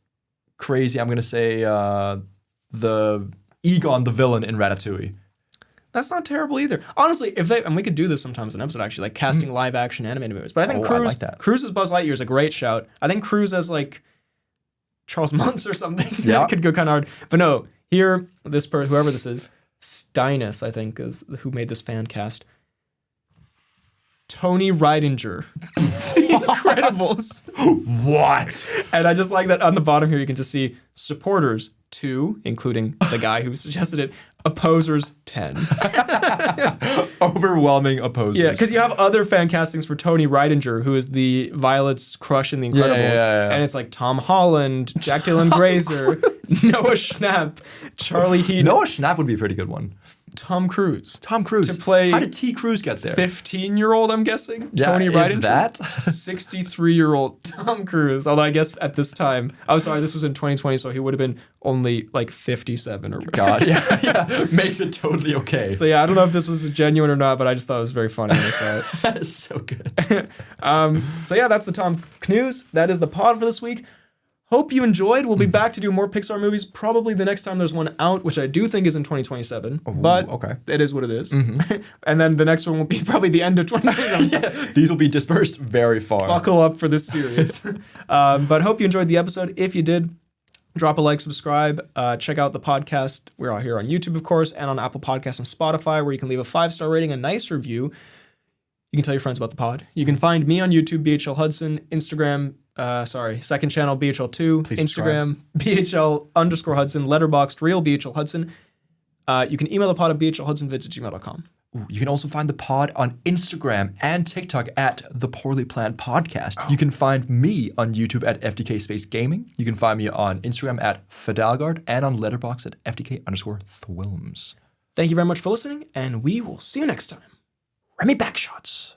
crazy. I'm gonna say the Egon, the villain in Ratatouille. That's not terrible either. Honestly, and we could do this sometimes in an episode, actually, like casting live action animated movies. But I think Cruise's Buzz Lightyear is a great shout. I think Cruise as like Charles Muntz or something. Yeah. Could go kind of hard. But no, here, this person, whoever this is, Steinus, I think, is who made this fan cast. Tony Reidinger. The Incredibles. What? And I just like that on the bottom here, you can just see supporters 2, including the guy who suggested it, opposers 10. Overwhelming opposers. Yeah, because you have other fan castings for Tony Reidinger, who is the Violet's crush in The Incredibles. Yeah. And it's like Tom Holland, Jack Dylan Grazer, Noah Schnapp, Charlie Heaton. Noah Schnapp would be a pretty good one. Tom Cruise. To play. How did T. Cruise get there? 15-year-old, I'm guessing. Yeah, Tony Reidinger. That? 63-year-old Tom Cruise. Although I guess at this time, oh sorry, this was in 2020, so he would have been only like 57 or whatever. God, yeah. Makes it totally okay. So yeah, I don't know if this was genuine or not, but I just thought it was very funny when I saw it. That is so good. So yeah, that's the Tom Cnews. That is the pod for this week. Hope you enjoyed. We'll be back to do more Pixar movies probably the next time there's one out, which I do think is in 2027. But it is what it is. Mm-hmm. And then the next one will be probably the end of 2027. Yeah, these will be dispersed very far. Buckle up for this series. But hope you enjoyed the episode. If you did, drop a like, subscribe, check out the podcast. We're out here on YouTube, of course, and on Apple Podcasts and Spotify, where you can leave a 5-star rating, a nice review. You can tell your friends about the pod. You can find me on YouTube, BHL Hudson, Instagram, second channel, BHL2, Please Instagram, BHL_Hudson, Letterboxd, Real BHL Hudson. You can email the pod at bhlhudsonvids@gmail.com. You can also find the pod on Instagram and TikTok at The Poorly Planned Podcast. You can find me on YouTube at FDK Space Gaming. You can find me on Instagram at Fidalgard and on Letterboxd at FDK_Thwilms. Thank you very much for listening, and we will see you next time. Remy Backshots.